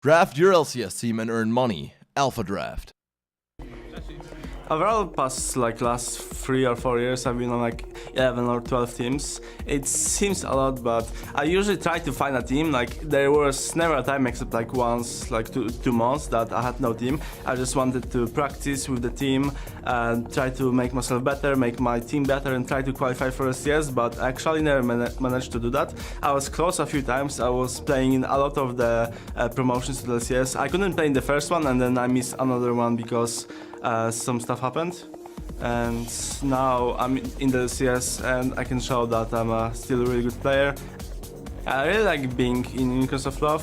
Draft your LCS team and earn money. Alpha Draft. Overall, past last 3 or 4 years, I've been on 11 or 12 teams. It seems a lot, but I usually try to find a team. There was never a time except once, 2 months that I had no team. I just wanted to practice with the team and try to make myself better, make my team better, and try to qualify for LCS. But I actually never managed to do that. I was close a few times. I was playing in a lot of the promotions to the LCS. I couldn't play in the first one, and then I missed another one because some stuff happened, and now I'm in the CS and I can show that I'm still a really good player. I really like being in Unicorns of Love.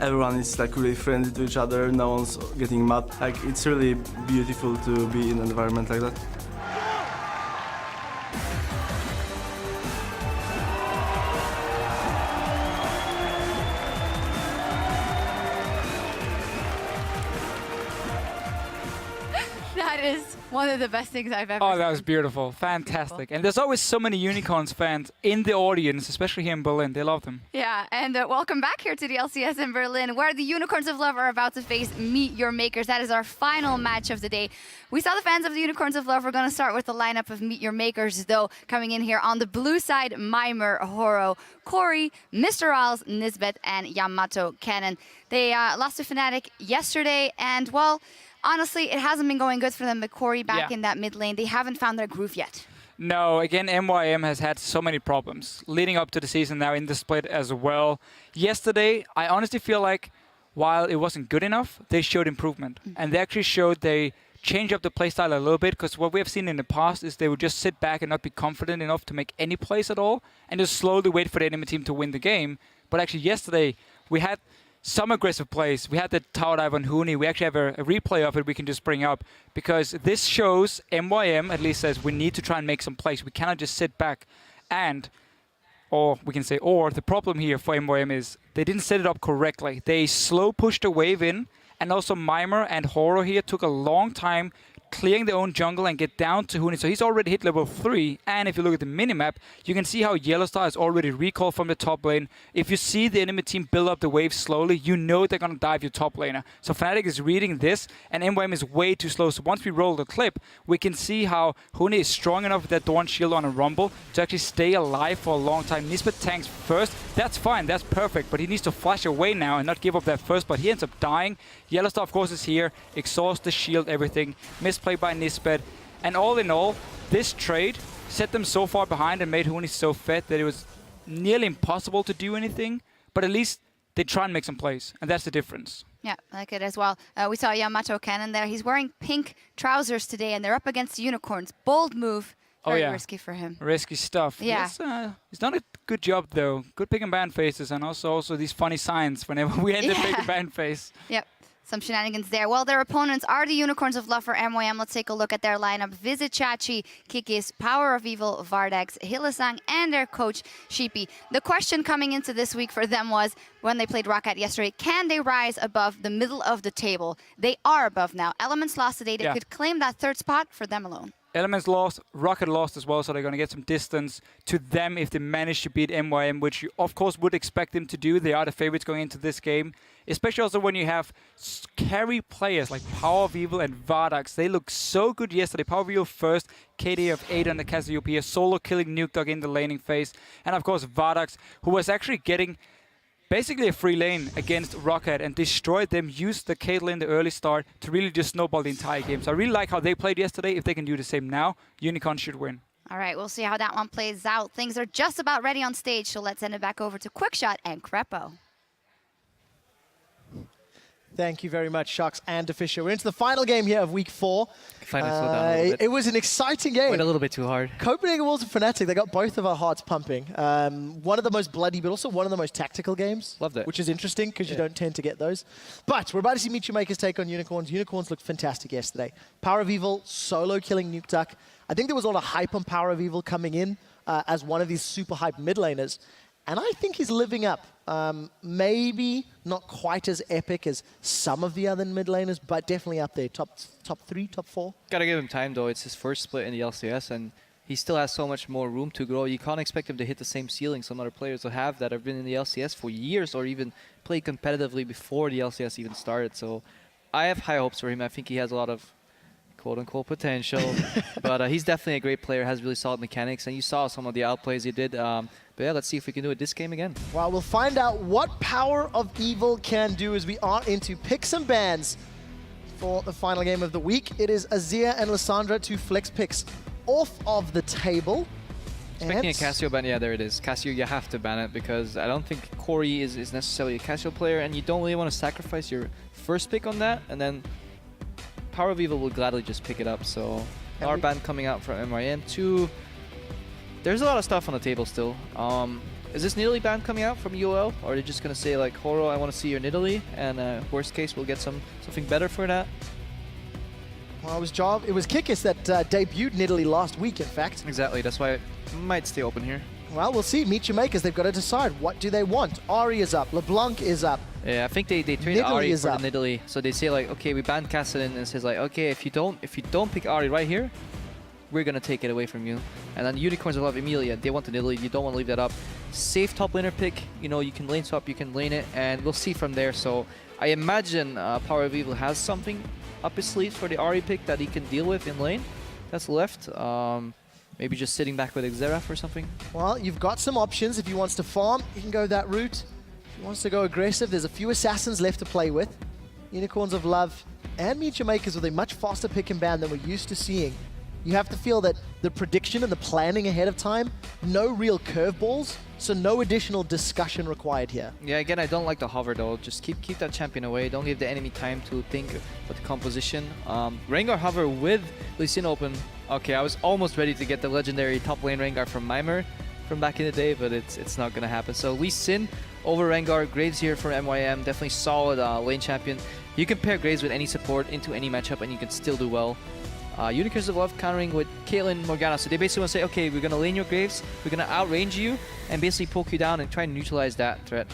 Everyone is really friendly to each other, no one's getting mad. It's really beautiful to be in an environment like that. That is one of the best things I've ever Oh, seen. that was beautiful. Fantastic. And there's always so many Unicorns fans in the audience, especially here in Berlin. They love them. Yeah, and welcome back here to the LCS in Berlin, where the Unicorns of Love are about to face MeetYourMakers. That is our final match of the day. We saw the fans of the Unicorns of Love. We're going to start with the lineup of MeetYourMakers, though. Coming in here on the blue side, Mimer, Horo, Corey, Mr. Isles, Nisbet, and Yamato Cannon. They lost to Fnatic yesterday, and, well, honestly, it hasn't been going good for them, but Corey back in that mid lane. They haven't found their groove yet. No, again, MYM has had so many problems leading up to the season now in the split as well. Yesterday, I honestly feel like while it wasn't good enough, they showed improvement. And they actually showed they changed up the playstyle a little bit, because what we have seen in the past is they would just sit back and not be confident enough to make any plays at all and just slowly wait for the enemy team to win the game. But actually yesterday, we had some aggressive plays. We had the tower dive on Huni. We actually have a replay of it we can just bring up, because this shows MYM at least says we need to try and make some plays. We cannot just sit back. And, or we can say, or the problem here for MYM is they didn't set it up correctly. They slow pushed the wave in, and also Mimer and Horo here took a long time clearing their own jungle and get down to Huni. So he's already hit level 3. And if you look at the minimap, you can see how Yellowstar is already recalled from the top lane. If you see the enemy team build up the wave slowly, you know they're going to dive your top laner. So Fnatic is reading this, and MYM is way too slow. So once we roll the clip, we can see how Huni is strong enough with that Dawn Shield on a Rumble to actually stay alive for a long time. Nisbet tanks first. That's fine. That's perfect. But he needs to flash away now and not give up that first. But he ends up dying. Yellowstar, of course, is here. Exhaust the shield, everything. Misplay by Nisbet. And all in all, this trade set them so far behind and made Huni so fed that it was nearly impossible to do anything. But at least they try and make some plays. And that's the difference. Yeah, I like it as well. We saw Yamato Cannon there. He's wearing pink trousers today, and they're up against the Unicorns. Bold move. Very risky for him. Risky stuff. Yeah. He's done a good job, though. Good pick and ban faces, and also these funny signs whenever we end the pick and ban phase. Yep. Some shenanigans there. Well, their opponents are the Unicorns of Love for MYM. Let's take a look at their lineup. Visit Chachi, Kikis, Power of Evil, Vardax, Hillisang, and their coach, Sheepy. The question coming into this week for them was, when they played Roccat yesterday, can they rise above the middle of the table? They are above now. Elements lost today. They could claim that third spot for them alone. Elements lost, Rocket lost as well, so they're going to get some distance to them if they manage to beat MYM, which you, of course, would expect them to do. They are the favorites going into this game, especially also when you have carry players like Power of Evil and Vardax. They look so good yesterday. Power of Evil first, KD of 8 on the Cassiopeia, solo killing Nuke Dog in the laning phase, and of course Vardax, who was actually getting basically a free lane against Roccat and destroyed them, used the Caitlyn in the early start to really just snowball the entire game. So I really like how they played yesterday. If they can do the same now, Unicorn should win. All right, we'll see how that one plays out. Things are just about ready on stage, so let's send it back over to Quickshot and Crepo. Thank you very much, Shucks and Fisher. We're into the final game here of week 4. Finally slow down a little bit. It was an exciting game. Went a little bit too hard. Copenhagen Wolves and Fnatic, they got both of our hearts pumping. One of the most bloody, but also one of the most tactical games. Loved it. Which is interesting, because you don't tend to get those. But we're about to see MeetYourMakers take on Unicorns. Unicorns looked fantastic yesterday. Power of Evil, solo killing Nuke Duck. I think there was a lot of hype on Power of Evil coming in as one of these super hype mid laners. And I think he's living up. Maybe not quite as epic as some of the other mid laners, but definitely up there. Top 3, top 4. Gotta give him time though. It's his first split in the LCS, and he still has so much more room to grow. You can't expect him to hit the same ceiling some other players will have that have been in the LCS for years or even played competitively before the LCS even started. So I have high hopes for him. I think he has a lot of quote-unquote potential, but he's definitely a great player, has really solid mechanics, and you saw some of the outplays he did. But yeah, let's see if we can do it this game again. Well, we'll find out what Power of Evil can do as we are into picks and bans for the final game of the week. It is Azir and Lissandra, 2 flex picks off of the table. Expecting a Cassio ban, yeah, there it is. Cassio, you have to ban it because I don't think Corey is necessarily a Cassio player, and you don't really want to sacrifice your first pick on that, and then Power of Evil will gladly just pick it up. So our ban coming out from MYM. 2, there's a lot of stuff on the table still. Is this Nidalee ban coming out from UOL, or are they just gonna say like, Horo, I want to see your Nidalee, and worst case we'll get something better for that? Well, it was Kikis that debuted Nidalee last week, in fact. Exactly, that's why it might stay open here. Well, we'll see. MeetYourMakers, they've got to decide. What do they want? Ari is up. LeBlanc is up. Yeah, I think they trade Ari for the Nidalee. So they say like, okay, we banned Kassadin, and it says like, okay, if you don't pick Ari right here, we're gonna take it away from you. And then Unicorns of Love, Emilia, they want the Nidalee. You don't want to leave that up. Safe top laner pick. You know, you can lane swap, you can lane it, and we'll see from there. So I imagine Power of Evil has something up his sleeves for the Ari pick that he can deal with in lane. That's left. Maybe just sitting back with Xerath or something. Well, you've got some options. If he wants to farm, you can go that route. If he wants to go aggressive, there's a few assassins left to play with. Unicorns of Love and MeetYourMakers with a much faster pick and ban than we're used to seeing. You have to feel that the prediction and the planning ahead of time, no real curveballs, so no additional discussion required here. Yeah, again, I don't like the hover though. Just keep that champion away. Don't give the enemy time to think about the composition. Rengar hover with Lee Sin open. Okay, I was almost ready to get the legendary top lane Rengar from Mimer from back in the day, but it's not gonna happen. So Lee Sin over Rengar, Graves here for MYM, definitely solid lane champion. You can pair Graves with any support into any matchup and you can still do well. Unicorns of Love countering with Caitlyn Morgana. So they basically want to say, okay, we're going to lane your Graves, we're going to outrange you, and basically poke you down and try and neutralize that threat.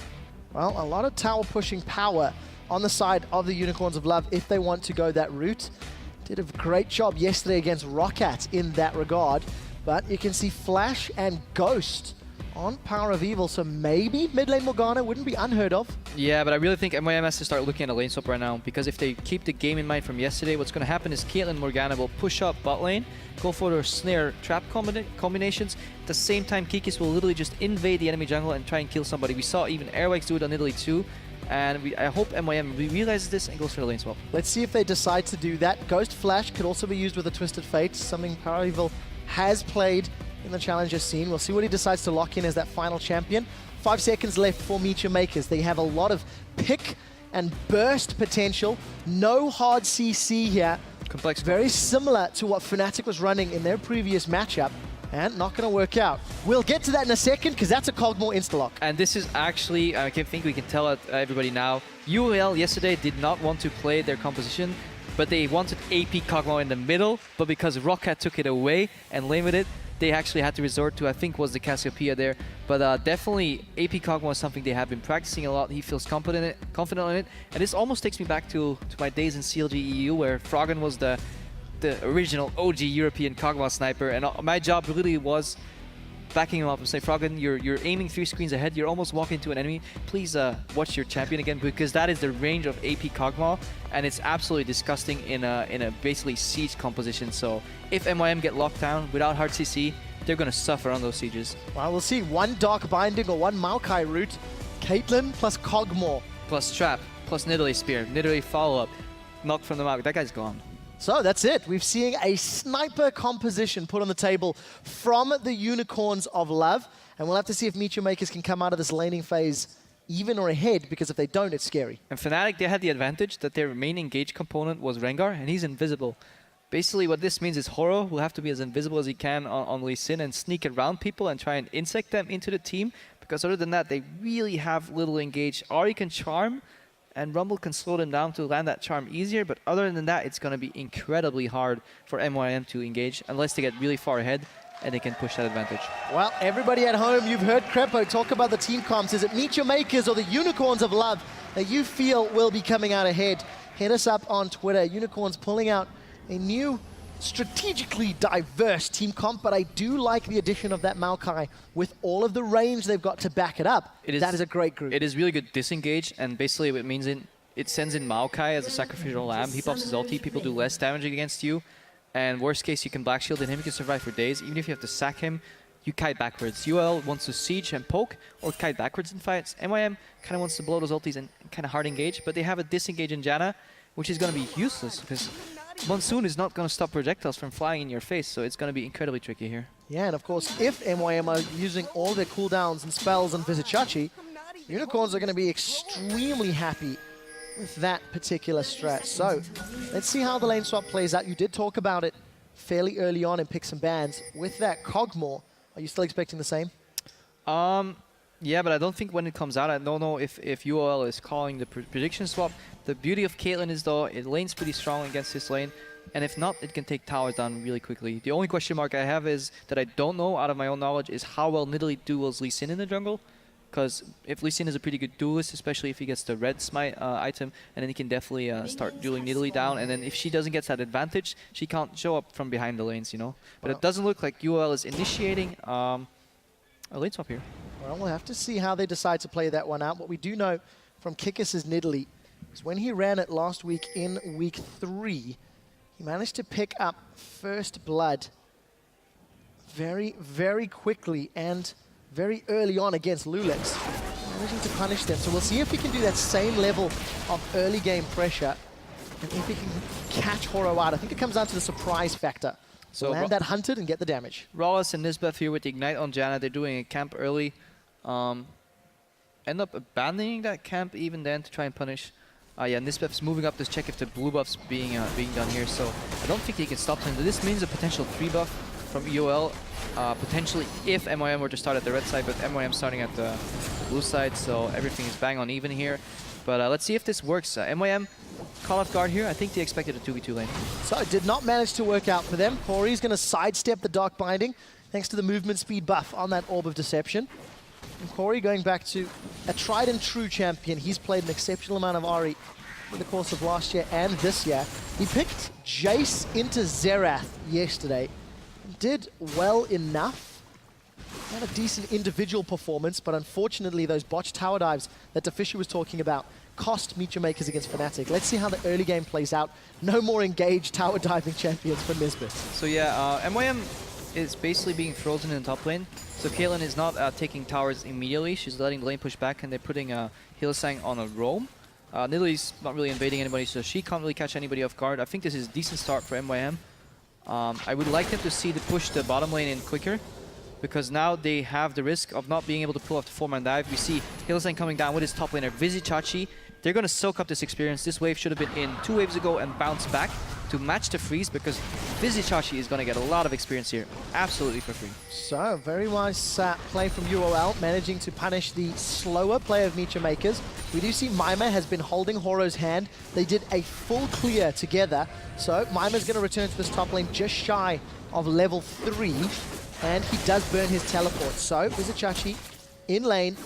Well, a lot of tower pushing power on the side of the Unicorns of Love if they want to go that route. Did a great job yesterday against Roccat in that regard, but you can see Flash and Ghost on Power of Evil, so maybe mid lane Morgana wouldn't be unheard of. Yeah, but I really think MYM has to start looking at a lane swap right now, because if they keep the game in mind from yesterday, what's going to happen is Caitlyn Morgana will push up bot lane, go for their snare trap combinations. At the same time, Kikis will literally just invade the enemy jungle and try and kill somebody. We saw even Airwax do it on Nidalee too, and I hope MYM realizes this and goes for the lane swap. Let's see if they decide to do that. Ghost Flash could also be used with a Twisted Fate, something Power of Evil has played in the challenger scene. We'll see what he decides to lock in as that final champion. 5 seconds left for MeetYourMakers. They have a lot of pick and burst potential. No hard CC here. Complex. Very similar to what Fnatic was running in their previous matchup, and not going to work out. We'll get to that in a second, because that's a Cogmore insta-lock. And this is actually, I think we can tell everybody now, UOL yesterday did not want to play their composition, but they wanted AP Cogmore in the middle, but because Roccat took it away and limited it, they actually had to resort to, I think was the Cassiopeia there. But definitely AP Cogmore is something they have been practicing a lot. He feels confident in it. And this almost takes me back to my days in CLG EU, where Froggen was the original OG European Kog'Maw sniper, and my job really was backing him up and say, Froggen, you're aiming 3 screens ahead, you're almost walking into an enemy, please watch your champion again, because that is the range of AP Kog'Maw, and it's absolutely disgusting in a basically siege composition. So if MYM get locked down without hard CC, they're going to suffer on those sieges. Well, we'll see. One Dark Binding or one Maokai route. Caitlyn plus Cogmore. Plus Trap, plus Nidalee Spear, Nidalee follow-up, knock from the Maokai. That guy's gone. So that's it. We've seen a sniper composition put on the table from the Unicorns of Love. And we'll have to see if MeetYourMakers can come out of this laning phase even or ahead, because if they don't, it's scary. And Fnatic, they had the advantage that their main engage component was Rengar, and he's invisible. Basically, what this means is Horo will have to be as invisible as he can on Lee Sin and sneak around people and try and insect them into the team, because other than that, they really have little engage. Ahri can charm, and Rumble can slow them down to land that charm easier, but other than that, it's going to be incredibly hard for MYM to engage unless they get really far ahead and they can push that advantage. Well, everybody at home, you've heard Crepo talk about the team comps. Is it MeetYourMakers or the Unicorns of Love that you feel will be coming out ahead? Hit us up on Twitter. Unicorns pulling out a new strategically diverse team comp, but I do like the addition of that Maokai with all of the range they've got to back it up. That is a great group. It is really good disengage, and basically it means it sends in Maokai as a sacrificial lamb. He pops his ulti, people do less damage against you, and worst case you can black shield and him, he can survive for days. Even if you have to sack him, you kite backwards. UL wants to siege and poke, or kite backwards in fights. MYM kind of wants to blow those ultis and kind of hard engage, but they have a disengage in Janna, which is going to be useless, because Monsoon is not going to stop projectiles from flying in your face, so it's going to be incredibly tricky here. Yeah, and of course, if MYM are using all their cooldowns and spells and Vizichachi, Unicorns are going to be extremely happy with that particular strat. So, let's see how the lane swap plays out. You did talk about it fairly early on in picks and bans. With that Cogmore, are you still expecting the same? Yeah, but I don't think when it comes out, I don't know if UOL is calling the prediction swap. The beauty of Caitlyn is, though, it lanes pretty strong against this lane, and if not, it can take towers down really quickly. The only question mark I have is that I don't know, out of my own knowledge, is how well Nidalee duels Lee Sin in the jungle. Because if Lee Sin is a pretty good duelist, especially if he gets the red smite item, and then he can definitely start dueling Nidalee down, and then if she doesn't get that advantage, she can't show up from behind the lanes, you know? But it doesn't look like UOL is initiating a lane swap here. Well, we'll have to see how they decide to play that one out. What we do know from Kikis' Nidalee is when he ran it last week in week 3, he managed to pick up first blood very, very quickly and very early on against Lulix, managing to punish them. So we'll see if he can do that same level of early game pressure and if he can catch Horo out. I think it comes down to the surprise factor. So land that hunted and get the damage. Rawless and Nisbeth here with the Ignite on Janna. They're doing a camp early. End up abandoning that camp even then to try and punish. Yeah, Nisbeth's moving up to check if the blue buff's being done here. So I don't think he can stop him. This means a potential 3 buff from EOL. Potentially if MYM were to start at the red side, but MYM starting at the blue side. So everything is bang on even here. But let's see if this works. MYM call off guard here. I think they expected a 2v2 lane. So it did not manage to work out for them. Corey's going to sidestep the Dark Binding thanks to the movement speed buff on that Orb of Deception. And Corey going back to a tried and true champion. He's played an exceptional amount of Ahri in the course of last year and this year. He picked Jace into Xerath yesterday. Did well enough. Had a decent individual performance, but unfortunately those botched tower dives that Defisher was talking about cost MeetYourMakers against Fnatic. Let's see how the early game plays out. No more engaged tower diving champions for Nisbeth. So yeah, MYM is basically being frozen in the top lane. So Caitlyn is not taking towers immediately. She's letting the lane push back, and they're putting Hylissang on a roam. Nidalee's not really invading anybody, so she can't really catch anybody off guard. I think this is a decent start for MYM. I would like them to see the push the bottom lane in quicker, because now they have the risk of not being able to pull off the 4-man dive. We see Hylissang coming down with his top laner, Vizichachi. They're going to soak up this experience. This wave should have been in 2 waves ago and bounce back to match the freeze, because Vizichachi is going to get a lot of experience here, absolutely for free. So, very nice play from UOL, managing to punish the slower play of MeetYourMakers. We do see Mima has been holding Horo's hand. They did a full clear together. So, Mima's going to return to this top lane just shy of level 3. And he does burn his teleport. So, Vizichachi in lane,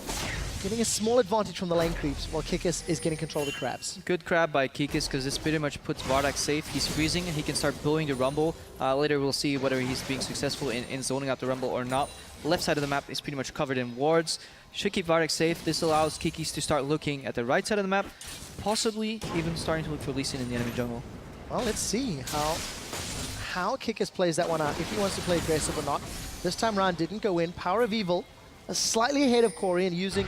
getting a small advantage from the lane creeps, while Kikis is getting control of the crabs. Good crab by Kikis, because this pretty much puts Vardak safe. He's freezing, and he can start blowing the rumble. Later we'll see whether he's being successful in zoning out the rumble or not. Left side of the map is pretty much covered in wards. Should keep Vardak safe. This allows Kikis to start looking at the right side of the map, possibly even starting to look for Lee Sin in the enemy jungle. Well, let's see how Kikis plays that one out, if he wants to play aggressive or not. This time around didn't go in. Power of Evil slightly ahead of Corey and using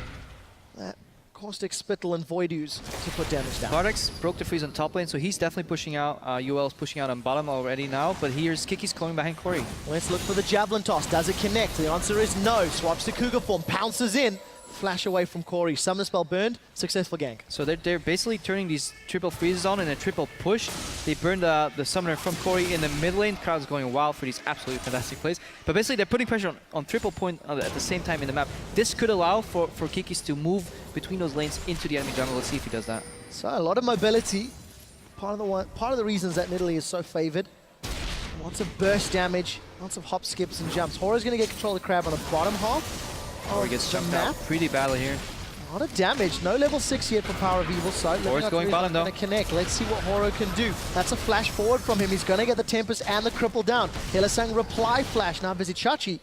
that Caustic Spittle and Void Ooze to put damage down. Vardax broke the freeze on top lane, so he's definitely pushing out. UL's pushing out on bottom already now, but here's Kiki's coming behind Corey. Let's look for the Javelin Toss. Does it connect? The answer is no. Swaps to Cougar form, pounces in. Flash away from Corey. Summon spell burned. Successful gank. So they're basically turning these triple freezes on in a triple push. They burned the summoner from Corey in the mid lane. Crowd's going wild for these absolutely fantastic plays. But basically they're putting pressure on triple point at the same time in the map. This could allow for Kikis to move between those lanes into the enemy jungle. Let's see if he does that. So a lot of mobility. Part of the reasons that Nidalee is so favored. Lots of burst damage. Lots of hop, skips, and jumps. Horo's going to get control of the crab on the bottom half. He gets jumped out pretty badly here. A lot of damage. No level 6 yet for Power of Evil, so Horo's going bottom though. Gonna connect. Let's see what Horo can do. That's a flash forward from him. He's gonna get the Tempest and the cripple down. Hylissang reply flash. Now Vizichachi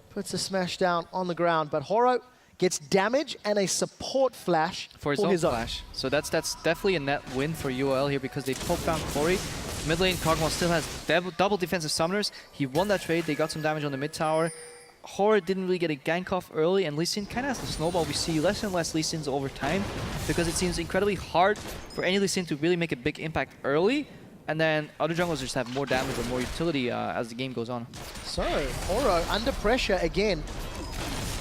puts a smash down on the ground, but Horo gets damage and a support flash for his own flash. So that's definitely a net win for UOL here because they poked down Corey. Mid lane, Kog'Maw still has double defensive summoners. He won that trade. They got some damage on the mid tower. Horo didn't really get a gank off early, and Lee Sin kind of has the snowball. We see less and less Lee Sins over time because it seems incredibly hard for any Lee Sin to really make a big impact early, and then other junglers just have more damage or more utility as the game goes on. So, Horo under pressure again.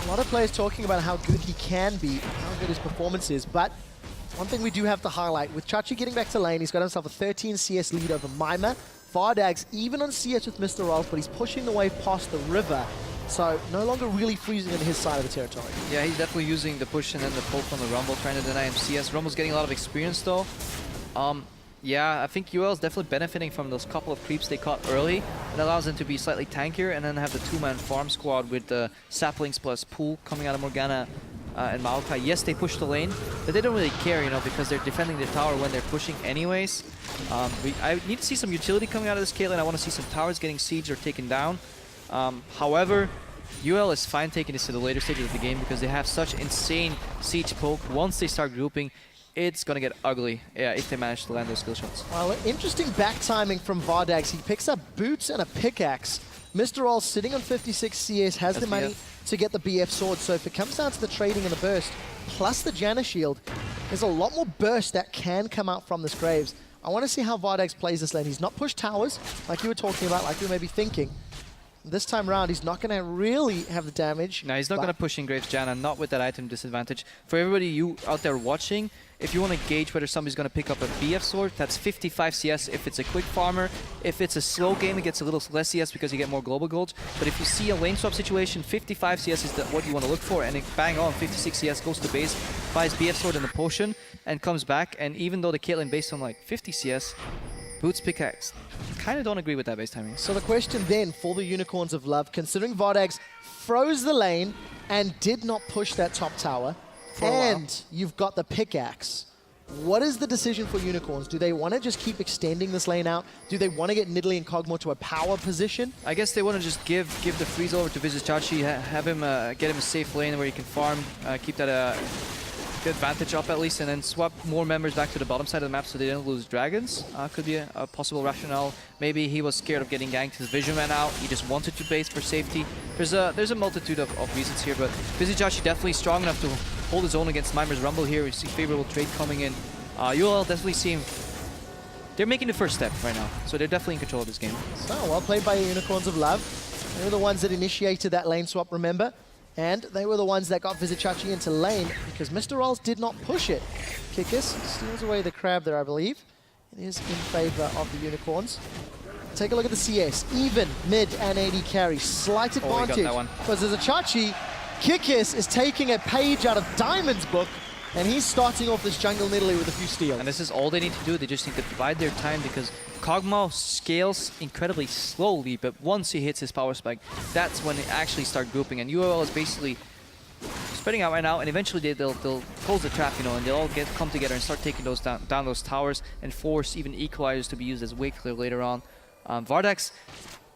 A lot of players talking about how good he can be, how good his performance is, but one thing we do have to highlight, with Chachi getting back to lane, he's got himself a 13 CS lead over Mima. Vardag's even on CS with Mr. Rolf, but he's pushing the wave past the river. So, no longer really freezing on his side of the territory. Yeah, he's definitely using the push and then the poke on the Rumble, trying to deny him CS. Rumble's getting a lot of experience though. Yeah, I think UL is definitely benefiting from those couple of creeps they caught early. It allows them to be slightly tankier and then have the two-man farm squad with the Saplings plus Pool coming out of Morgana and Maokai. Yes, they push the lane, but they don't really care, you know, because they're defending the tower when they're pushing anyways. I need to see some utility coming out of this Caitlyn. I want to see some towers getting sieged or taken down. However, UL is fine taking this to the later stages of the game because they have such insane siege poke. Once they start grouping, it's gonna get ugly, yeah, if they manage to land those skill shots. Well, interesting back timing from Vardags. He picks up boots and a pickaxe. Mr. All sitting on 56 CS, has the money to get the BF sword. So if it comes down to the trading and the burst, plus the Janna shield, there's a lot more burst that can come out from this Graves. I want to see how Vardags plays this lane. He's not pushed towers, like you were talking about, like you were maybe thinking. This time around, he's not going to really have the damage. No, he's not going to push in Graves Janna, not with that item disadvantage. For everybody you out there watching, if you want to gauge whether somebody's going to pick up a BF sword, that's 55 CS if it's a quick farmer. If it's a slow game, it gets a little less CS because you get more global gold. But if you see a lane swap situation, 55 CS is what you want to look for. And it bang on, 56 CS goes to base, buys BF sword and the potion, and comes back. And even though the Caitlyn based on like 50 CS, boots pickaxe. Kind of don't agree with that base timing. So the question then for the Unicorns of Love, considering Vardags froze the lane and did not push that top tower, and you've got the pickaxe, what is the decision for Unicorns? Do they want to just keep extending this lane out? Do they want to get Nidalee and Kog'Maw to a power position? I guess they want to just give the freeze over to Vizichachi, have him get him a safe lane where he can farm, keep that advantage up at least, and then swap more members back to the bottom side of the map so they don't lose dragons. Could be a possible rationale. Maybe he was scared of getting ganked, his vision ran out, he just wanted to base for safety. There's a multitude of reasons here, but Vizichachi definitely strong enough to hold his own against Mimer's Rumble here. We see favorable trade coming in. UL definitely seem... They're making the first step right now, so they're definitely in control of this game. So, well played by Unicorns of Love. They were the ones that initiated that lane swap, remember? And they were the ones that got Vizichachi into lane because Mr. Rolls did not push it. Kikis steals away the crab there, I believe. It is in favor of the Unicorns. Take a look at the CS. Even mid and AD carry. Slight advantage. Because Vizichachi, Kikis is taking a page out of Diamond's book, and he's starting off this jungle Nidalee with a few steals. And this is all they need to do. They just need to divide their time because Kog'Maw scales incredibly slowly, but once he hits his power spike, that's when they actually start grouping. And UOL is basically spreading out right now, and eventually they'll close the trap, you know, and they'll all come together and start taking those down those towers and force even equalizers to be used as wake clear later on. Vardags,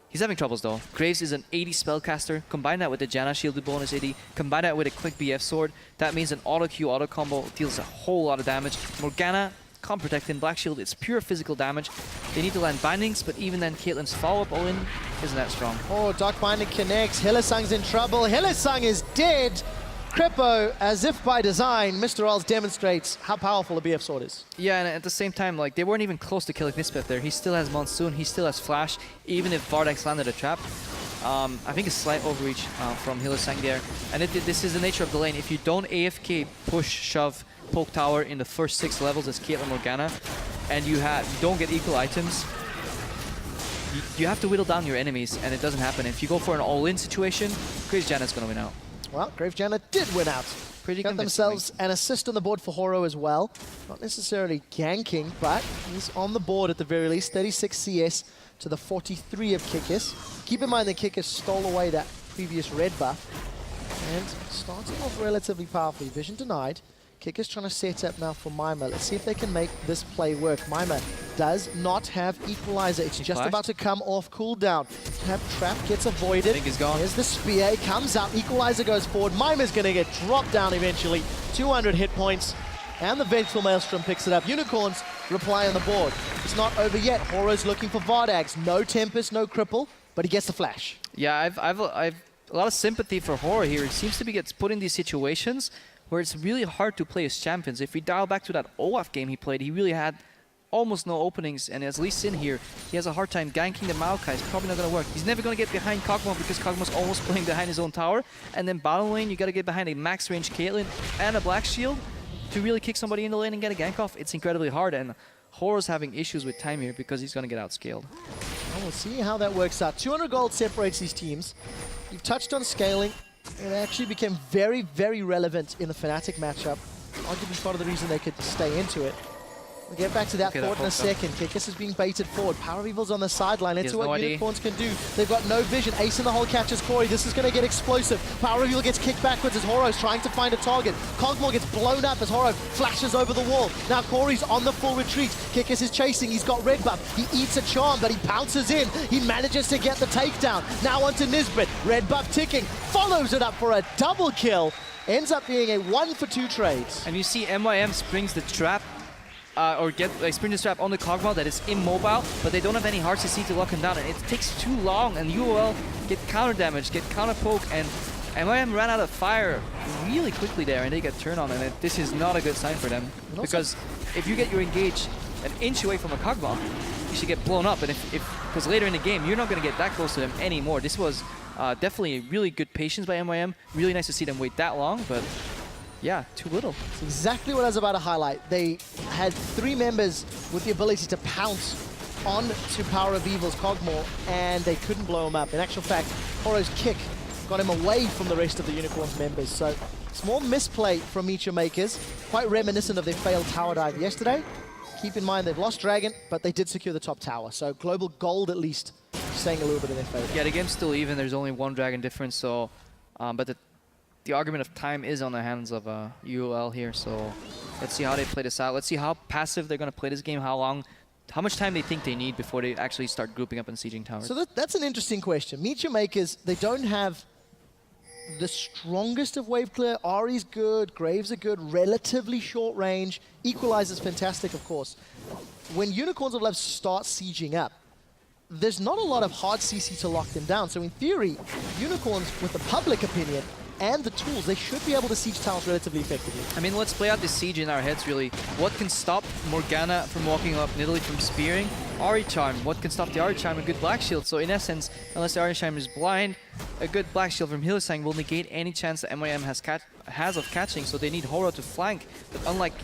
he's having troubles though. Graves is an 80 spellcaster. Combine that with the Janna shielded bonus 80. Combine that with a quick BF sword. That means an auto Q auto combo deals a whole lot of damage. Morgana can't protect him. Black shield, it's pure physical damage. They need to land bindings, but even then Caitlyn's follow-up all in isn't that strong. Oh, Dark Binding connects. Hylissang's in trouble. Hylissang is dead. Crippo, as if by design, Mr. Rolls demonstrates how powerful a BF sword is. Yeah, and at the same time, like, they weren't even close to killing Nisbeth there. He still has Monsoon, he still has Flash, even if Vardags landed a trap. I think a slight overreach from Hylissang there. And this is the nature of the lane. If you don't AFK, push, shove, poke tower in the first 6 levels as Caitlyn Morgana, and you don't get equal items, you have to whittle down your enemies, and it doesn't happen. If you go for an all-in situation, Graves Janna's gonna win out. Well, Graves Janna did win out. Pretty Got themselves an assist on the board for Horo as well. Not necessarily ganking, but he's on the board at the very least. 36 CS to the 43 of Kikis. Keep in mind that Kikis stole away that previous red buff. And starting off relatively powerfully. Vision denied. Kick is trying to set up now for Mima. Let's see if they can make this play work. Mima does not have Equalizer. It's just about to come off cooldown. Trap gets avoided. I think he's gone. Here's the spear. He comes out. Equalizer goes forward. Mima's going to get dropped down eventually. 200 hit points. And the Vengeful Maelstrom picks it up. Unicorns reply on the board. It's not over yet. Horo's looking for Vardags. No Tempest, no Cripple, but he gets the flash. Yeah, I've a lot of sympathy for Horo here. He seems to be gets put in these situations where it's really hard to play as champions. If we dial back to that Olaf game he played, he really had almost no openings, and as Lee Sin here, he has a hard time ganking the Maokai. It's probably not going to work. He's never going to get behind Kog'Maw because Kog'Maw's almost playing behind his own tower. And then bottom lane, you got to get behind a max range Caitlyn and a Black Shield to really kick somebody in the lane and get a gank off. It's incredibly hard, and Horo's having issues with time here because he's going to get outscaled. Well, we'll see how that works out. 200 gold separates these teams. You've touched on scaling. It actually became very, very relevant in the Fnatic matchup. Arguably part of the reason they could stay into it. We'll get back to that thought in a second. Kikis is being baited forward. Power of Evil's on the sideline. Let's see what Unicorns can do. They've got no vision. Ace in the hole catches Corey. This is going to get explosive. Power of Evil gets kicked backwards as Horo's trying to find a target. Kog'Maw gets blown up as Horo flashes over the wall. Now Corey's on the full retreat. Kikis is chasing. He's got red buff. He eats a charm, but he pounces in. He manages to get the takedown. Now onto Nisbet. Red buff ticking. Follows it up for a double kill. Ends up being a 1-for-2 trade. And you see MYM springs the trap spring the trap on the Kog'Maw that is immobile, but they don't have any hearts to see to lock him down, and it takes too long, and UOL get counter damage, get counter poke, and MYM ran out of fire really quickly there, and they get turned on, and this is not a good sign for them, because if you get your engage an inch away from a Kog'Maw, you should get blown up, and because later in the game, you're not going to get that close to them anymore. This was definitely a really good patience by MYM. Really nice to see them wait that long, but yeah, too little. It's exactly what I was about to highlight. They had 3 members with the ability to pounce onto Power of Evil's Kog'Maw, and they couldn't blow him up. In actual fact, Horo's kick got him away from the rest of the Unicorns members. So, small misplay from MeetYourMakers, quite reminiscent of their failed tower dive yesterday. Keep in mind they've lost Dragon, but they did secure the top tower. So, global gold at least staying a little bit in their favor. Yeah, the game's still even. There's only 1 Dragon difference, so, but the argument of time is on the hands of UOL here, so let's see how they play this out. Let's see how passive they're going to play this game, how much time they think they need before they actually start grouping up and sieging towers. So that's an interesting question. MeetYourMakers, they don't have the strongest of wave clear. Ari's good, Graves are good, relatively short range. Equalizer's fantastic, of course. When Unicorns of Love start sieging up, there's not a lot of hard CC to lock them down. So in theory, Unicorns, with the public opinion, and the tools, they should be able to siege towers relatively effectively. I mean, let's play out this siege in our heads, really. What can stop Morgana from walking up, Nidalee from spearing? Ari Charm. What can stop the Ari Charm? A good Black Shield. So in essence, unless the Ari Charm is blind, a good Black Shield from Hylissang will negate any chance that MYM has of catching, so they need Horo to flank. But unlike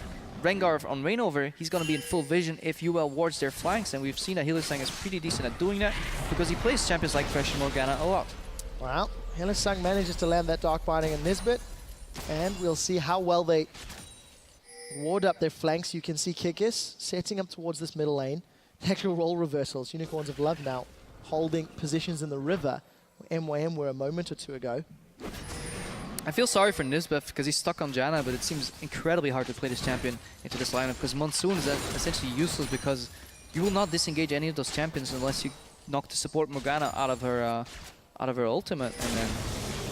Rengar on Reignover, he's going to be in full vision if UL wards their flanks, and we've seen that Hylissang is pretty decent at doing that, because he plays champions like Thresh and Morgana a lot. Well, Hylissang manages to land that Dark Binding and Nisbet, and we'll see how well they ward up their flanks. You can see Kikis setting up towards this middle lane. Actual role reversals. Unicorns of Love now holding positions in the river, where MYM were a moment or 2 ago. I feel sorry for Nisbet because he's stuck on Janna, but it seems incredibly hard to play this champion into this lineup, because Monsoon is essentially useless, because you will not disengage any of those champions unless you knock the support Morgana out of her ultimate, and then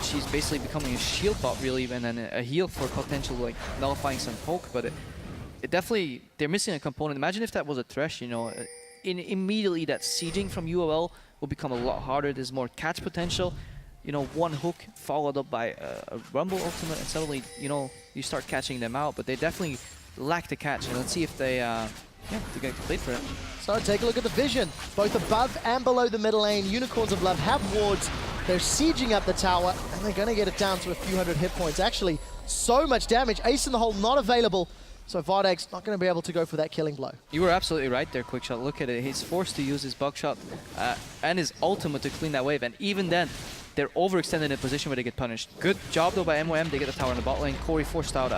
she's basically becoming a shield bot really, and then a heal for potential like nullifying some poke. But it definitely, they're missing a component. Imagine if that was a Thresh, you know, immediately that sieging from UOL will become a lot harder. There's more catch potential. You know, 1 hook followed up by a Rumble ultimate, and suddenly, you know, you start catching them out. But they definitely lack the catch, and let's see if they they're going to complete for it. So take a look at the vision. Both above and below the middle lane, Unicorns of Love have wards. They're sieging up the tower, and they're going to get it down to a few hundred hit points. Actually, so much damage. Ace in the hole not available, so Vardag's not going to be able to go for that killing blow. You were absolutely right there, Quickshot. Look at it. He's forced to use his buckshot and his ultimate to clean that wave, and even then, they're overextended in a position where they get punished. Good job, though, by MYM. They get the tower in the bot lane. Corey forced out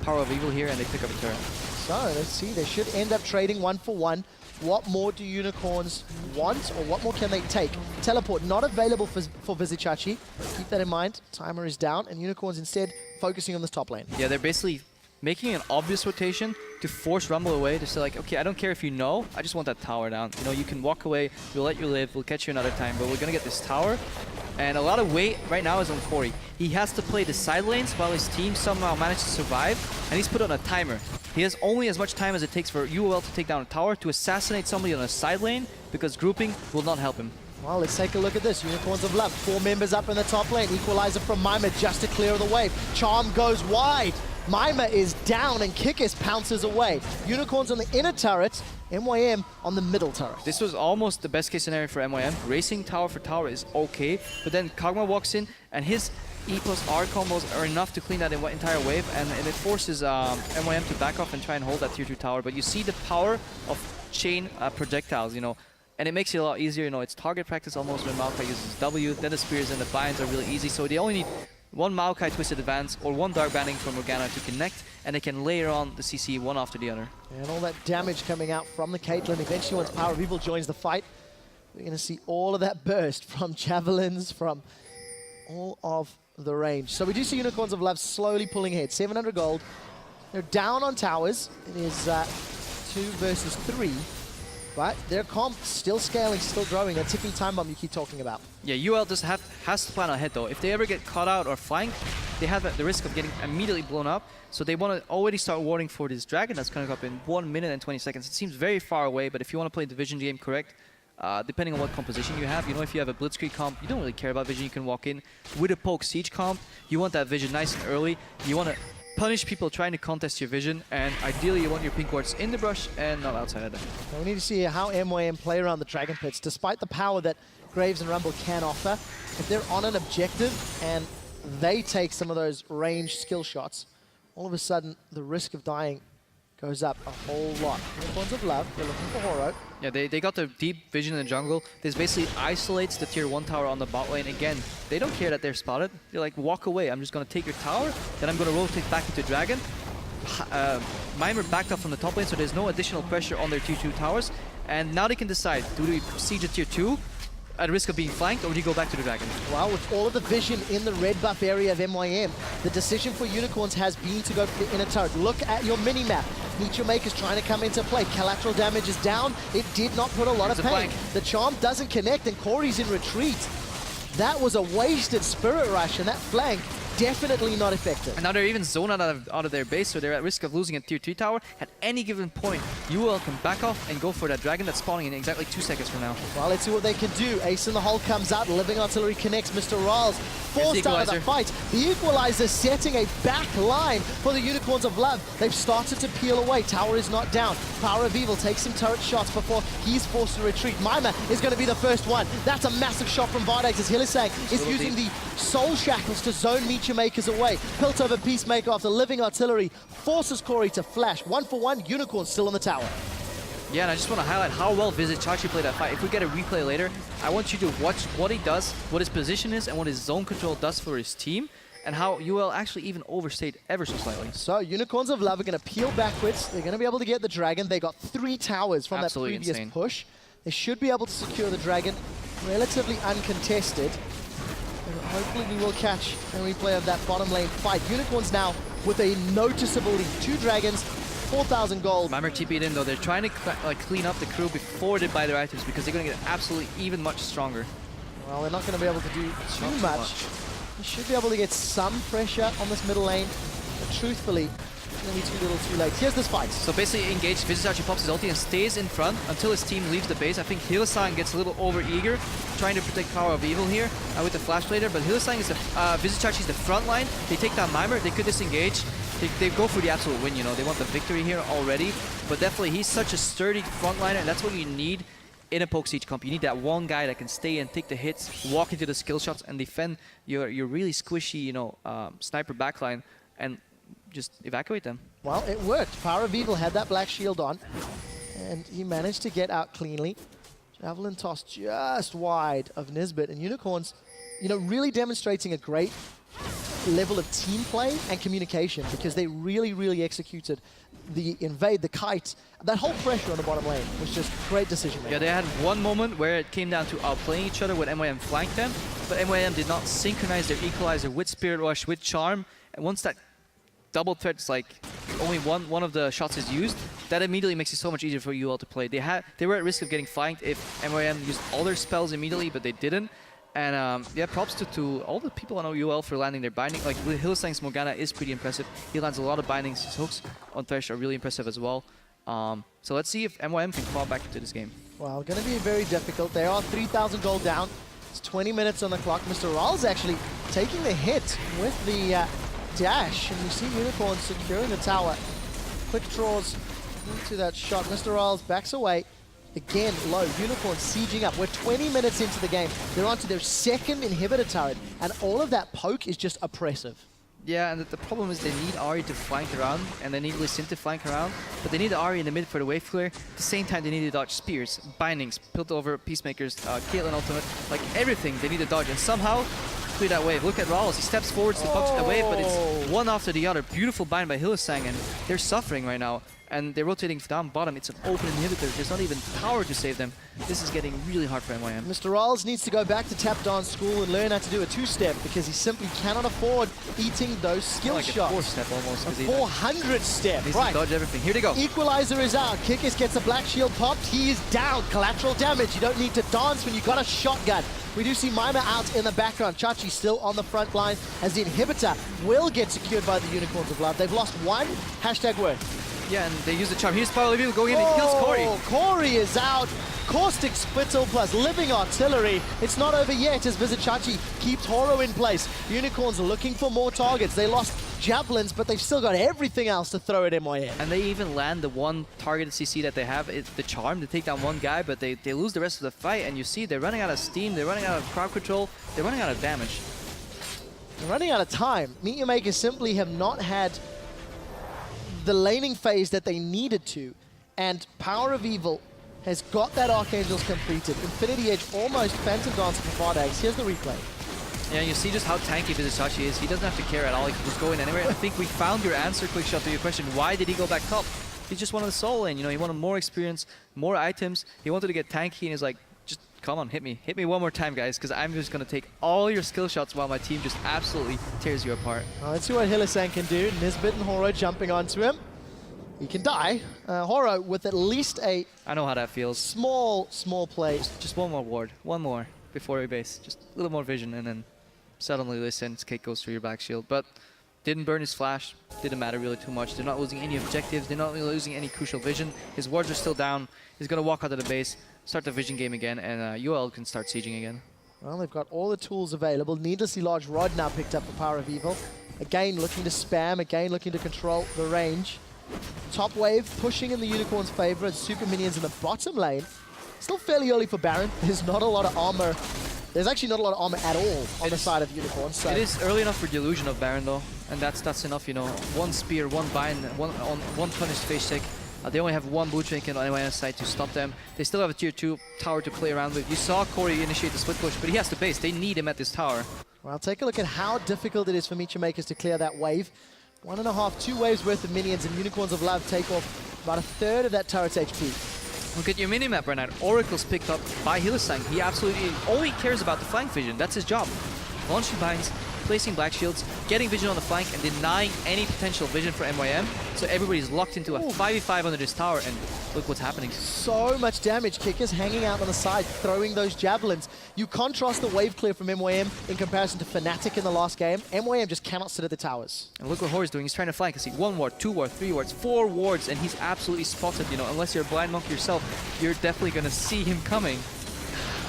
Power of Evil here, and they pick up a turret. So let's see, they should end up trading 1 for 1. What more do Unicorns want, or what more can they take? Teleport not available for Vizicachi. Keep that in mind. Timer is down, and Unicorns instead focusing on this top lane. Yeah, they're basically making an obvious rotation to force Rumble away, to say like, okay, I don't care if you know, I just want that tower down. You know, you can walk away, we'll let you live, we'll catch you another time, but we're gonna get this tower. And a lot of weight right now is on Corey. He has to play the side lanes while his team somehow managed to survive, and he's put on a timer. He has only as much time as it takes for UOL to take down a tower to assassinate somebody on a side lane, because grouping will not help him. Well, let's take a look at this. Unicorns of Love, 4 members up in the top lane. Equalizer from Mima just to clear the wave. Charm goes wide. Mima is down and Kikis pounces away. Unicorns on the inner turret, MYM on the middle turret. This was almost the best case scenario for MYM. Racing tower for tower is okay, but then Kog'Maw walks in and his E plus R combos are enough to clean that entire wave, and it forces MYM to back off and try and hold that tier 2 tower. But you see the power of chain projectiles, you know, and it makes it a lot easier. You know, it's target practice almost when Maokai uses W, then the spears and the binds are really easy, so they only need one Maokai Twisted Advance or one Dark Banding from Morgana to connect, and they can layer on the CC one after the other. And all that damage coming out from the Caitlyn. Eventually, once Power of Evil joins the fight, we're going to see all of that burst from javelins, from all of the range. So we do see Unicorns of Love slowly pulling ahead. 700 gold. They're down on towers. It is 2 versus 3. But their comp still scaling, still growing. That ticking time bomb you keep talking about. Yeah, UL just has to plan ahead though. If they ever get caught out or flanked, they have the risk of getting immediately blown up. So they want to already start warding for this dragon that's coming up in 1 minute and 20 seconds. It seems very far away, but if you want to play the Vision game correct, depending on what composition you have, you know, if you have a Blitzkrieg comp, you don't really care about Vision. You can walk in with a Poke Siege comp. You want that Vision nice and early. You want to punish people trying to contest your Vision, and ideally you want your pink wards in the brush and not outside of them. Now we need to see how MYM play around the Dragon Pits. Despite the power that Graves and Rumble can offer, if they're on an objective and they take some of those ranged skill shots, all of a sudden the risk of dying goes up a whole lot. Unicorns of Love, they're looking for Horo. Yeah, they got the deep vision in the jungle. This basically isolates the tier 1 tower on the bot lane. Again, they don't care that they're spotted. They're like, walk away. I'm just going to take your tower, then I'm going to rotate back into Dragon. Mimer backed up from the top lane, so there's no additional pressure on their tier 2 towers. And now they can decide, do they siege a tier 2 at risk of being flanked, or do you go back to the Dragon? Well, with all of the vision in the red buff area of MYM, the decision for Unicorns has been to go for the inner turret. Look at your mini-map. MeetYourMakers trying to come into play. Collateral damage is down. It did not put a lot of pain. The charm doesn't connect, and Corey's in retreat. That was a wasted Spirit Rush, and that flank definitely not effective. And now they're even zoned out of their base, so they're at risk of losing a tier 2 tower. At any given point, UL can back off and go for that dragon that's spawning in exactly 2 seconds from now. Well, let's see what they can do. Ace in the hole comes out, Living Artillery connects. Mr. Riles forced out of the fight. The Equalizer setting a back line for the Unicorns of Love. They've started to peel away. Tower is not down. Power of Evil takes some turret shots before he's forced to retreat. Mima is going to be the first one. That's a massive shot from Vardex as Hillisang is using the Soul Shackles to zone MeetYourMakers away. Piltover Peacemaker after Living Artillery forces Corey to flash. 1-for-1, Unicorn still on the tower. Yeah, and I just want to highlight how well Vizicachi played that fight. If we get a replay later, I want you to watch what he does, what his position is, and what his zone control does for his team, and how UL actually even overstayed ever so slightly. So, Unicorns of Love are going to peel backwards. They're going to be able to get the Dragon. They got 3 towers from Absolutely that previous insane push. They should be able to secure the Dragon relatively uncontested. And hopefully we will catch a replay of that bottom lane fight. Unicorns now with a noticeable lead. 2 Dragons, 4,000 gold. Mimer TP'd in though. They're trying to clean up the crew before they buy their items because they're going to get absolutely even much stronger. Well, they're not going to be able to do too much. They should be able to get some pressure on this middle lane. But truthfully, it's going to be too little too late. Here's this fight. So basically engaged, Vizicachi pops his ulti and stays in front until his team leaves the base. I think Hillisang gets a little over-eager, trying to protect Power of Evil here with the flash later, but Hillisang is Vizicachi's the front line. They take down Mimer, they could disengage. They go for the absolute win, you know. They want the victory here already, but definitely he's such a sturdy frontliner, and that's what you need in a Poke Siege comp. You need that one guy that can stay and take the hits, walk into the skill shots, and defend your really squishy, you know, sniper backline, and just evacuate them. Well, it worked. Power of Evil had that black shield on, and he managed to get out cleanly. Javelin toss just wide of Nisbet, and Unicorns, you know, really demonstrating a great level of team play and communication because they really executed the invade, the kite, that whole pressure on the bottom lane was just great decision making. Yeah, they had one moment where it came down to outplaying each other when MYM flanked them, but MYM did not synchronize their Equalizer with Spirit Rush, with Charm, and once that double threats, like only one of the shots is used, that immediately makes it so much easier for UL to play. They were at risk of getting flanked if MYM used all their spells immediately, but they didn't. And yeah, props to all the people on UL for landing their binding. Like Hillsang's Morgana is pretty impressive. He lands a lot of bindings. His hooks on Thresh are really impressive as well. So let's see if MYM can claw back into this game. Well, going to be very difficult. They are 3,000 gold down. It's 20 minutes on the clock. Mr. Ral's actually taking the hit with the dash. And you see Unicorn securing the tower. Quick draws into that shot. Mr. Ral's backs away. Again, low. Unicorn sieging up. We're 20 minutes into the game. They're onto their second inhibitor turret. And all of that poke is just oppressive. Yeah, and the problem is they need Ahri to flank around, and they need Lee Sin to flank around, but they need Ahri in the mid for the wave clear. At the same time, they need to dodge spears, bindings, built over Peacemakers, Caitlyn ultimate, like everything they need to dodge, and somehow clear that wave. Look at Rawls, he steps forwards to punch the wave, but it's one after the other. Beautiful bind by Hillsang, and they're suffering right now. And they're rotating down bottom. It's an open inhibitor. There's not even power to save them. This is getting really hard for MYM. Mr. Ralls needs to go back to tap dance school and learn how to do a two-step because he simply cannot afford eating those skill like shots. A 4-step almost. A 400 step. Needs Right. to dodge everything. Here they go. Equalizer is out. Kikis gets a black shield popped. He is down. Collateral damage. You don't need to dance when you got a shotgun. We do see Mima out in the background. Chachi still on the front line as the inhibitor will get secured by the Unicorns of Love. They've lost one. Hashtag worth. Yeah, and they use the charm. Here's Power Reveal going in and kills Corey. Corey is out. Caustic Spittle plus Living Artillery. It's not over yet as Vizichachi keeps Horo in place. Unicorns are looking for more targets. They lost Javelins, but they've still got everything else to throw at MYM. And they even land the one targeted CC that they have. It's the charm. They take down one guy, but they lose the rest of the fight. And you see they're running out of steam. They're running out of crowd control. They're running out of damage. They're running out of time. MeetYourMakers simply have not had the laning phase that they needed to, and Power of Evil has got that Archangels completed. Infinity Edge almost Phantom Dancer for Fardags. Here's the replay. Yeah, you see just how tanky Vizichachi is. He doesn't have to care at all. He can just go in anywhere. I think we found your answer, Quick Shot, to your question. Why did he go back top? He just wanted the soul lane. You know, he wanted more experience, more items. He wanted to get tanky, and he's like, just come on, hit me. Hit me one more time, guys, because I'm just going to take all your skill shots while my team just absolutely tears you apart. Let's see what Hillsang can do. Nisbet and Horo jumping onto him. He can die. Horo with at least a I know how that feels. small play. Just one more ward. One more before we base. Just a little more vision, and then suddenly Listen's cake goes through your back shield. But didn't burn his flash. Didn't matter really too much. They're not losing any objectives. They're not really losing any crucial vision. His wards are still down. He's going to walk out of the base, start the vision game again, and UL can start sieging again. Well, they've got all the tools available. Needlessly large rod now picked up for Power of Evil. Again, looking to spam. Again, looking to control the range. Top wave pushing in the Unicorn's favor as super minions in the bottom lane. Still fairly early for Baron. There's not a lot of armor. There's actually not a lot of armor at all on the side of Unicorn. So it is early enough for Delusion of Baron though, and that's enough, you know. One spear, one bind, one punished face check. They only have one blue trinket on MYM's side to stop them. They still have a tier 2 tower to play around with. You saw Corey initiate the split push, but he has to base. They need him at this tower. Well, take a look at how difficult it is for MeetYourMakers to clear that wave. 1.5, 2 waves worth of minions, and Unicorns of Love take off about a third of that turret's HP. Look at your minimap right now. Oracle's picked up by Hillsang. He absolutely only cares about the flank vision. That's his job. Launching binds, placing black shields, getting vision on the flank, and denying any potential vision for MYM. So everybody's locked into a 5v5 under this tower, and look what's happening. So much damage. Kickers hanging out on the side, throwing those javelins. You contrast the wave clear from MYM in comparison to Fnatic in the last game. MYM just cannot sit at the towers. And look what Horror's doing. He's trying to flank. I see 1 ward, 2 ward, 3 wards, 4 wards, and he's absolutely spotted. You know, unless you're a blind monk yourself, you're definitely going to see him coming.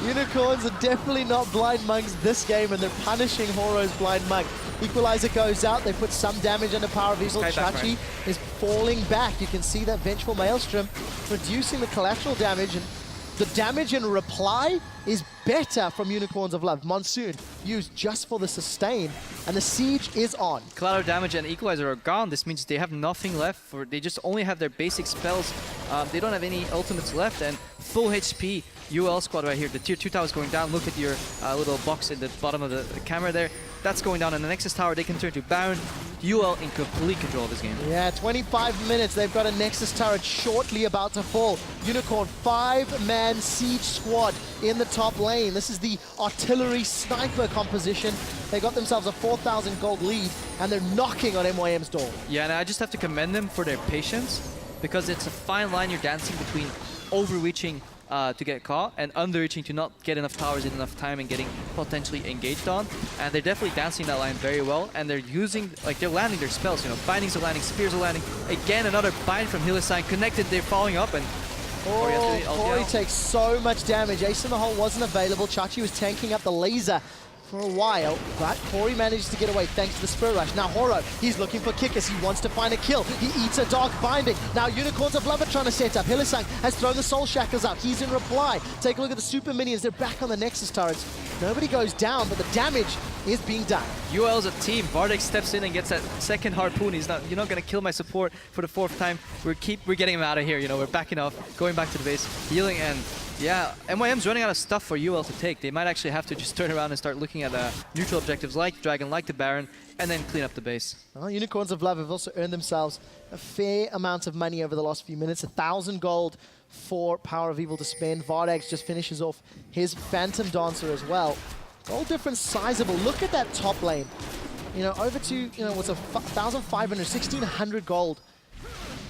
Unicorns are definitely not blind monks this game, and they're punishing Horo's blind monk. Equalizer goes out. They put some damage under Power of Evil. Chachi is falling back. You can see that Vengeful Maelstrom reducing the collateral damage, and the damage in reply is better from Unicorns of Love. Monsoon used just for the sustain, and the siege is on. Collateral damage and Equalizer are gone. This means they have nothing left. They just only have their basic spells. They don't have any ultimates left, and full HP UL squad right here. The tier 2 tower is going down. Look at your little box in the bottom of the camera there. that's going down, and the Nexus Tower they can turn to Baron. UL in complete control of this game. Yeah, 25 minutes. They've got a Nexus turret shortly about to fall. Unicorn, 5-man siege squad in the top lane. This is the artillery sniper composition. They got themselves a 4,000 gold lead, and they're knocking on MYM's door. Yeah, and I just have to commend them for their patience, because it's a fine line you're dancing between overreaching to get caught and underreaching to not get enough towers in enough time and getting potentially engaged on. And they're definitely dancing that line very well, and they're using, like, they're landing their spells, you know, bindings are landing, spears are landing. Again, another bind from Hylissang connected, they're following up, and Corey takes so much damage. Ace in the hole wasn't available. Chachi was tanking up the laser for a while, but Corey managed to get away thanks to the Spur Rush. Now Horo, he's looking for kickers. He wants to find a kill. He eats a Dark Binding. Now Unicorns of Love are trying to set up. Hylissang has thrown the Soul Shackles out. He's in reply. Take a look at the Super Minions. They're back on the Nexus turrets. Nobody goes down, but the damage is being done. UL's a team. Bardic steps in and gets that second harpoon. He's not, you're not gonna kill my support for the 4th time. We're getting him out of here, you know, we're backing off, going back to the base, healing, and yeah, MYM's running out of stuff for UL to take. They might actually have to just turn around and start looking at neutral objectives like Dragon, like the Baron, and then clean up the base. Well, Unicorns of Love have also earned themselves a fair amount of money over the last few minutes. 1,000 gold for Power of Evil to spend. Vardags just finishes off his Phantom Dancer as well. All different sizable. Look at that top lane. You know, over to, you know, what's a 1,500, 1,600 gold.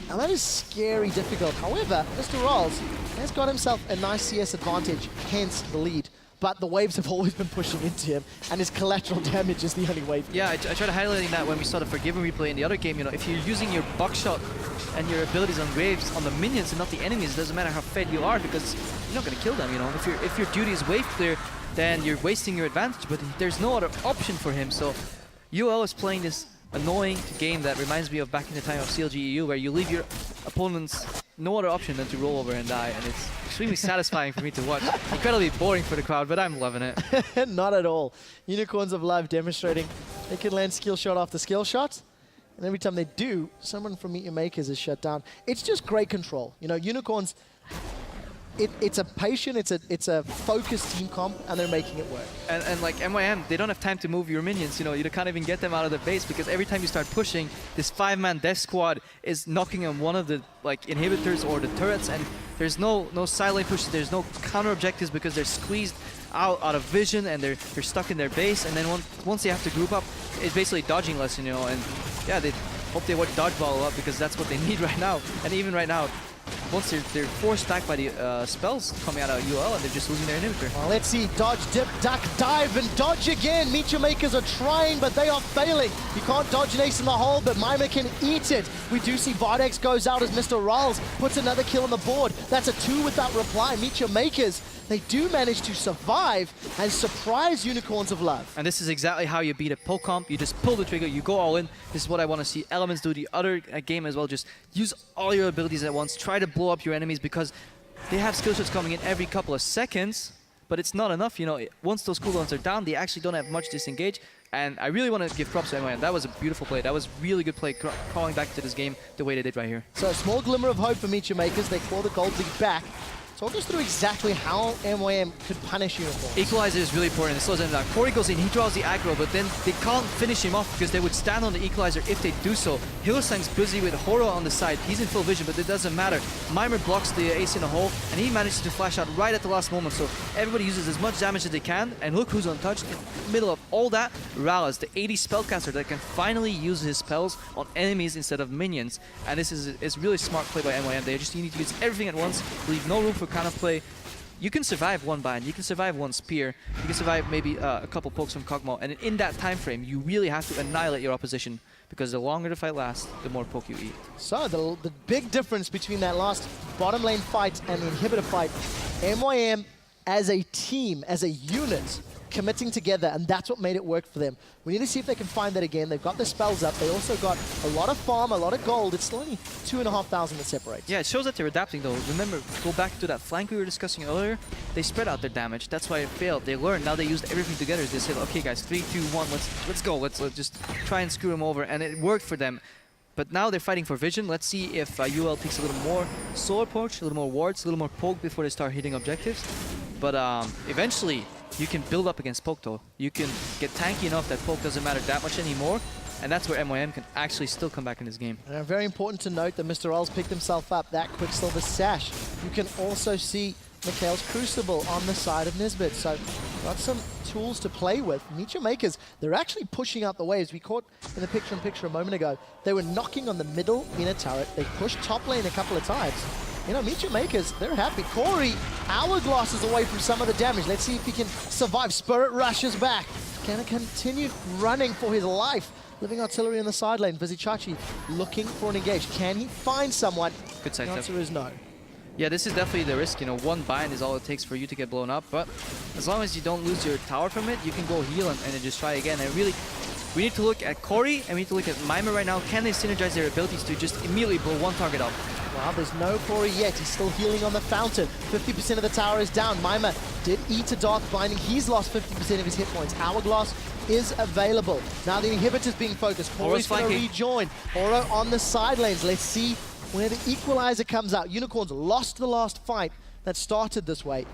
Now that is scary difficult. However, Mr. Rolls has got himself a nice CS advantage, hence the lead. But the waves have always been pushing into him, and his collateral damage is the only wave. Yeah, I tried highlighting that when we saw the Forgiven replay in the other game. You know, if you're using your buckshot and your abilities on waves on the minions and not the enemies, it doesn't matter how fed you are, because you're not going to kill them. You know, if your duty is wave clear, then you're wasting your advantage. But there's no other option for him. So UL is playing this annoying game that reminds me of back in the time of CLG EU, where you leave your opponents no other option than to roll over and die, and it's extremely satisfying for me to watch. Incredibly boring for the crowd, but I'm loving it. Not at all. Unicorns of Love demonstrating they can land skill shot after skill shot, and every time they do, someone from MeetYourMakers is shut down. It's just great control. You know, Unicorns, it's a patient, it's a focused team comp, and they're making it work. And like MYM, they don't have time to move your minions, you know, you can't even get them out of the base, because every time you start pushing, this 5-man death squad is knocking on one of the like inhibitors or the turrets, and there's no side lane pushes, there's no counter objectives, because they're squeezed out of vision and they're stuck in their base, and then once they have to group up, it's basically dodging less, you know, and yeah, they hope they would dodgeball up, because that's what they need right now. And even right now, once they're forced back by the spells coming out of UL, and they're just losing their inhibitor. Well, let's see. Dodge, dip, duck, dive, and dodge again. MeetYourMakers are trying, but they are failing. You can't dodge an ace in the hole, but Mima can eat it. We do see Vardex goes out as Mr. Rolls puts another kill on the board. That's a 2 without reply. MeetYourMakers, they do manage to survive and surprise Unicorns of Love. And this is exactly how you beat a poke comp. You just pull the trigger, you go all in. This is what I want to see Elements do the other game as well. Just use all your abilities at once. Try to blow up your enemies, because they have skill shots coming in every couple of seconds, but it's not enough. You know, once those cooldowns are down, they actually don't have much disengage. And I really want to give props to MYM. That was a beautiful play. That was really good play, crawling back to this game the way they did right here. So a small glimmer of hope for MeetYourMakers. They claw the gold lead back. Talk us through exactly how MYM could punish Unicorns. Equalizer is really important. It slows them down. Corey goes in, he draws the aggro, but then they can't finish him off, because they would stand on the Equalizer if they do so. Hylissang's busy with Horo on the side. He's in full vision, but it doesn't matter. Mimer blocks the ace in the hole, and he manages to flash out right at the last moment. So everybody uses as much damage as they can, and look who's untouched. In the middle of all that, Rallas, the 80 spellcaster that can finally use his spells on enemies instead of minions. And this is really smart play by MYM. They just need to use everything at once, leave no room for counterplay. You can survive one bind, you can survive one spear, you can survive maybe a couple pokes from Kog'Maw, and in that time frame, you really have to annihilate your opposition, because the longer the fight lasts, the more poke you eat. So the big difference between that last bottom lane fight and the inhibitor fight, MYM as a team, as a unit, committing together, and that's what made it work for them. We need to see if they can find that again. They've got their spells up. They also got a lot of farm, a lot of gold. It's still only 2,500 that separates. Yeah, it shows that they're adapting though. Remember, go back to that flank we were discussing earlier. They spread out their damage. That's why it failed. They learned. Now they used everything together. They said, okay guys, 3, 2, 1, let's go. Let's just try and screw them over, and it worked for them. But now they're fighting for vision. Let's see if UL takes a little more soul approach, a little more wards, a little more poke before they start hitting objectives. But eventually, you can build up against Poke though. You can get tanky enough that Poke doesn't matter that much anymore, and that's where MYM can actually still come back in this game. And very important to note that Mr. L's picked himself up that Quicksilver Sash. You can also see Mikhail's Crucible on the side of Nisbet, so got some tools to play with. MeetYourMakers, they're actually pushing out the waves. We caught in the picture-in-picture a moment ago. They were knocking on the middle inner turret. They pushed top lane a couple of times. You know, MeetYourMakers, they're happy. Corey, Hourglass is away from some of the damage. Let's see if he can survive. Spirit rushes back. Gonna continue running for his life. Living Artillery in the side lane. Vizichachi looking for an engage. Can he find someone? Good side The step. answer is no. Yeah, this is definitely the risk. You know, one bind is all it takes for you to get blown up, but as long as you don't lose your tower from it, you can go heal and then just try again. And really, we need to look at Corey and we need to look at Mimer right now. Can they synergize their abilities to just immediately blow one target up? Well, there's no Corey yet. He's still healing on the fountain. 50% of the tower is down. Mimer did eat a Dark Binding. He's lost 50% of his hit points. Hourglass is available. Now the inhibitor's being focused. Corey's going to rejoin. Oro on the side lanes. Let's see where the equalizer comes out. Unicorns lost the last fight that started this way,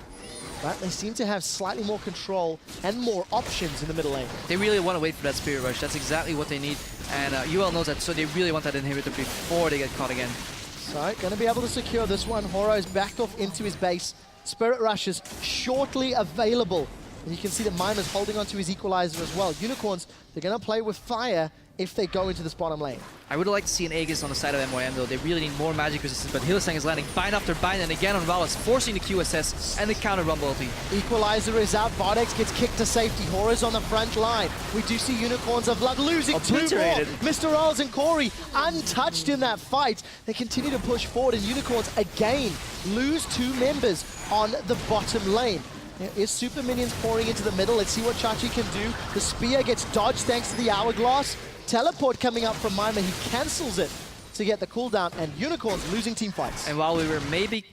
but they seem to have slightly more control and more options in the middle lane. They really want to wait for that Spirit Rush. That's exactly what they need, and UL knows that, so they really want that inhibitor before they get caught again. So, going to be able to secure this one. Horo's backed off into his base. Spirit Rush is shortly available. And you can see that Mimer's holding onto his equalizer as well. Unicorns, they're going to play with fire if they go into this bottom lane. I would like to see an Aegis on the side of MYM though. They really need more magic resistance, but Hylissang is landing bind after bind, and again on Wallace, forcing the QSS and the counter rumble ulti. Equalizer is out. Vardex gets kicked to safety. Horo's on the front line. We do see Unicorns of Blood losing two more. Obliterated. Mr. Rolls and Corey untouched in that fight. They continue to push forward, and Unicorns again lose 2 members on the bottom lane. There is super minions pouring into the middle. Let's see what Chachi can do. The spear gets dodged thanks to the Hourglass. Teleport coming up from Mimer. He cancels it to get the cooldown, and Unicorns losing team fights. And while we were maybe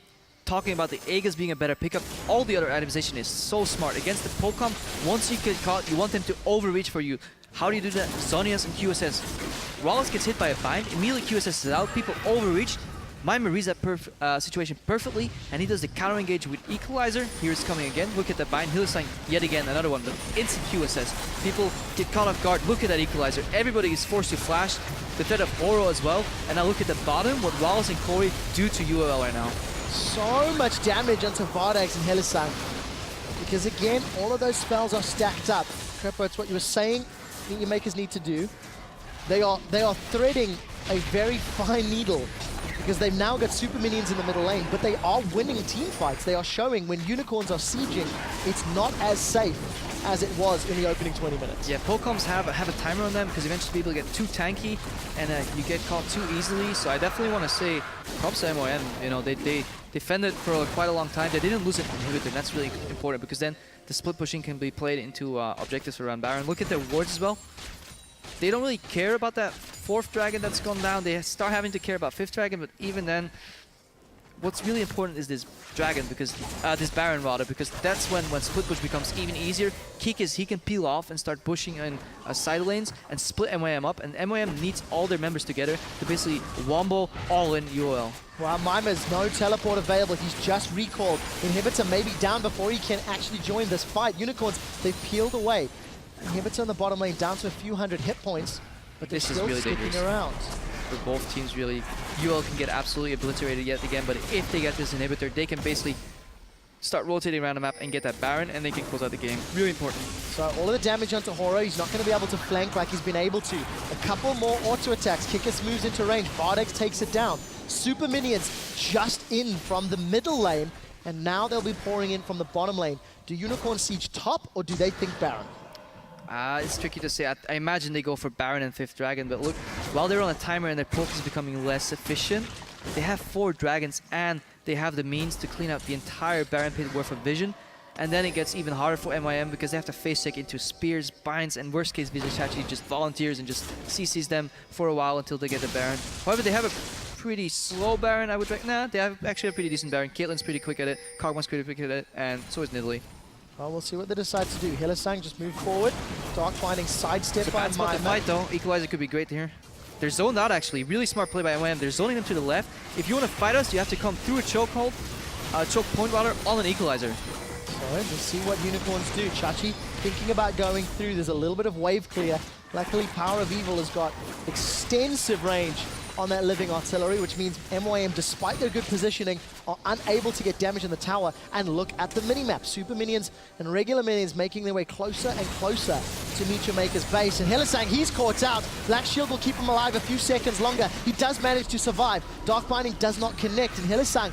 talking about the Aegis being a better pickup, all the other itemization is so smart. Against the Pokemon, once you get caught, you want them to overreach for you. How do you do that? Zonias and QSS. Wallace gets hit by a bind, immediately QSS is out, people overreach. Mimer reads that situation perfectly, and he does the counter engage with Equalizer. Here it's coming again. Look at that bind. Hylissang yet again, another one, but instant QSS. People get caught off guard. Look at that Equalizer. Everybody is forced to flash. The threat of Oro as well. And now look at the bottom, what Wallace and Corey do to UOL right now. So much damage onto Vardex and Hylissang. Because again, all of those spells are stacked up. Crepo, it's what you were saying MeetYourMakers need to do. They are threading a very fine needle, because they've now got super minions in the middle lane, but they are winning team fights. They are showing when Unicorns are sieging, it's not as safe as it was in the opening 20 minutes. Yeah, Pokecoms have a timer on them, because eventually people get too tanky and you get caught too easily. So I definitely want to say props to MOM. You know, they defended for quite a long time. They didn't lose an inhibitor, and that's really important, because then the split pushing can be played into objectives around Baron. Look at their wards as well. They don't really care about that 4th dragon that's gone down. They start having to care about 5th dragon, but even then, what's really important is this dragon, because this Baron rather, because that's when split push becomes even easier. He can peel off and start pushing in side lanes and split MYM up, and MYM needs all their members together to basically wombo all in UOL. Well, Mimer's no teleport available. He's just recalled. Inhibitor may be down before he can actually join this fight. Unicorns, they've peeled away. Inhibitor on the bottom lane down to a few hundred hit points, but they're still really sticking dangerous around. For both teams, really. UL can get absolutely obliterated yet again, but if they get this inhibitor, they can basically start rotating around the map and get that Baron, and they can close out the game. Really important. So all of the damage onto Horo, he's not going to be able to flank like he's been able to. A couple more auto attacks. Kikis moves into range. Vardex takes it down. Super minions just in from the middle lane, and now they'll be pouring in from the bottom lane. Do Unicorns siege top, or do they think Baron? It's tricky to say. I imagine they go for Baron and 5th Dragon, but look, while they're on a timer and their poke is becoming less efficient, they have 4 dragons and they have the means to clean out the entire Baron pit worth of vision. And then it gets even harder for MYM, because they have to face check into spears, binds, and worst case Vizichachi just volunteers and just CCs them for a while until they get the Baron. However, they have a pretty slow Baron, I would reckon. Nah, they have actually a pretty decent Baron. Caitlyn's pretty quick at it, Kog'Maw's pretty quick at it, and so is Nidalee. Well, we'll see what they decide to do. Hylissang just move forward. Dark Binding sidestep by Bad spot to fight though. Equalizer could be great here. They're zoned out actually. Really smart play by MYM. They're zoning them to the left. If you want to fight us, you have to come through a chokehold, choke point rather, on an Equalizer. So we'll see what Unicorns do. Chachi thinking about going through. There's a little bit of wave clear. Luckily, Power of Evil has got extensive range on that living artillery, which means MYM, despite their good positioning, are unable to get damage in the tower. And look at the minimap. Super minions and regular minions making their way closer and closer to MeetYourMakers' base. And Hillisang, he's caught out. Black Shield will keep him alive a few seconds longer. He does manage to survive. Dark Binding does not connect, and Hillisang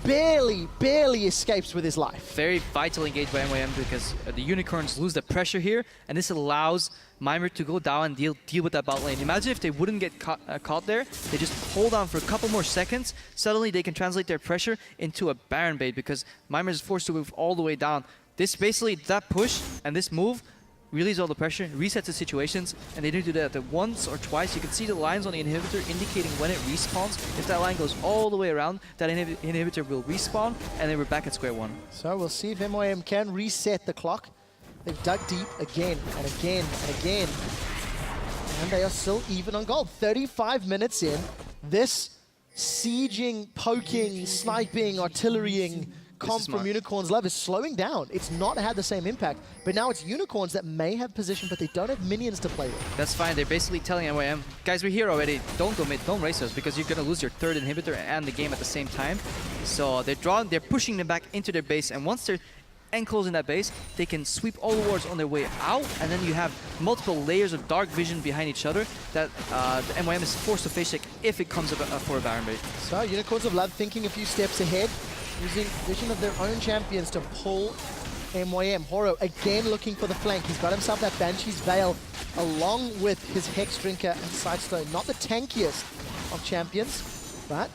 barely escapes with his life. Very vital engage by MYM because the Unicorns lose the pressure here, and this allows Mimer to go down and deal with that bot lane. Imagine if they wouldn't get caught there, they just hold on for a couple more seconds, suddenly they can translate their pressure into a Baron bait because Mimer is forced to move all the way down. This basically, that push and this move release all the pressure, resets the situations, and they need to do that once or twice. You can see the lines on the inhibitor indicating when it respawns. If that line goes all the way around, that inhibitor will respawn, and then we're back at square one. So we'll see if MYM can reset the clock. They've dug deep again and again and again. And they are still even on gold. 35 minutes in, this sieging, poking, sniping, artillerying comp from Unicorns Love is slowing down. It's not had the same impact, but now it's Unicorns that may have position, but they don't have minions to play with. That's fine. They're basically telling MYM, guys, we're here already. Don't go mid, don't race us, because you're gonna lose your third inhibitor and the game at the same time. So they're pushing them back into their base, and once they're enclosing that base, they can sweep all the wards on their way out, and then you have multiple layers of dark vision behind each other that the MYM is forced to face check if it comes up for a Baron bait. So Unicorns of Love thinking a few steps ahead, using vision of their own champions to pull MYM. Horo again looking for the flank. He's got himself that Banshee's Veil along with his Hex Drinker and Sidestone. Not the tankiest of champions, but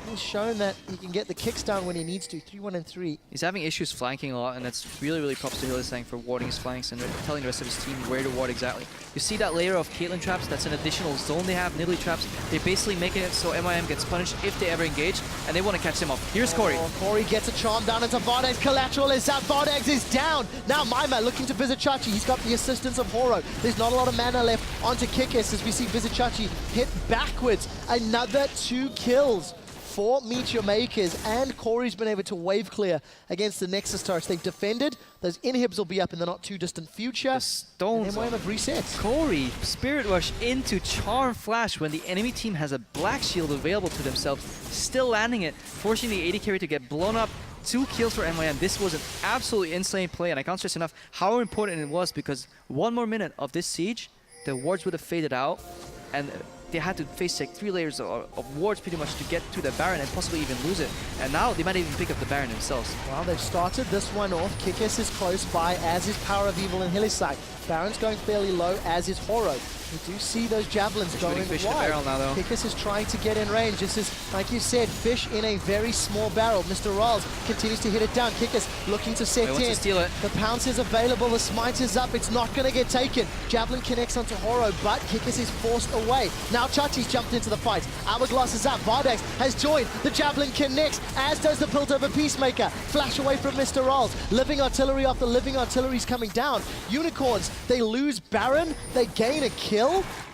he's shown that he can get the kicks down when he needs to. 3-1 and 3. He's having issues flanking a lot, and that's really props to Hillisang for warding his flanks and telling the rest of his team where to ward exactly. You see that layer of Caitlyn traps? That's an additional zone they have. Nidalee traps. They're basically making it so MYM gets punished if they ever engage, and they want to catch them off. Here's Corey. Corey gets a charm down into Vardex. Collateral is up. Vardex is down. Now Mimer looking to Vizichachi. He's got the assistance of Horo. There's not a lot of mana left onto Kikis as we see Vizichachi hit backwards. Another 2 kills for MeetYourMakers, and Corey's been able to wave clear against the Nexus turrets. They've defended. Those inhibs will be up in the not too distant future. The stones. And MYM have reset. Corey, Spirit Rush into Charm Flash when the enemy team has a Black Shield available to themselves, still landing it, forcing the AD carry to get blown up. 2 kills for MYM. This was an absolutely insane play, and I can't stress enough how important it was, because 1 more minute of this siege, the wards would have faded out, and they had to face like 3 layers of wards pretty much to get to the Baron and possibly even lose it. And now they might even pick up the Baron themselves. Well, they've started this one off. Kikis is close by, as is Power of Evil and Hillisang. Baron's going fairly low, as is Horo. We do see those javelins going Fish wide. in the barrel now, though. Kikis is trying to get in range. This is, like you said, Fish in a very small barrel. Mr. Rolls continues to hit it down. Kikis looking to set wants in. to steal it. The pounce is available. The smite is up. It's not going to get taken. Javelin connects onto Horo, but Kikis is forced away. Now Chachi's jumped into the fight. Hourglass is up. Vardex has joined. The Javelin connects, as does the Piltover Peacemaker. Flash away from Mr. Rolls. Living artillery after living artillery is coming down. Unicorns, they lose Baron, they gain a kill,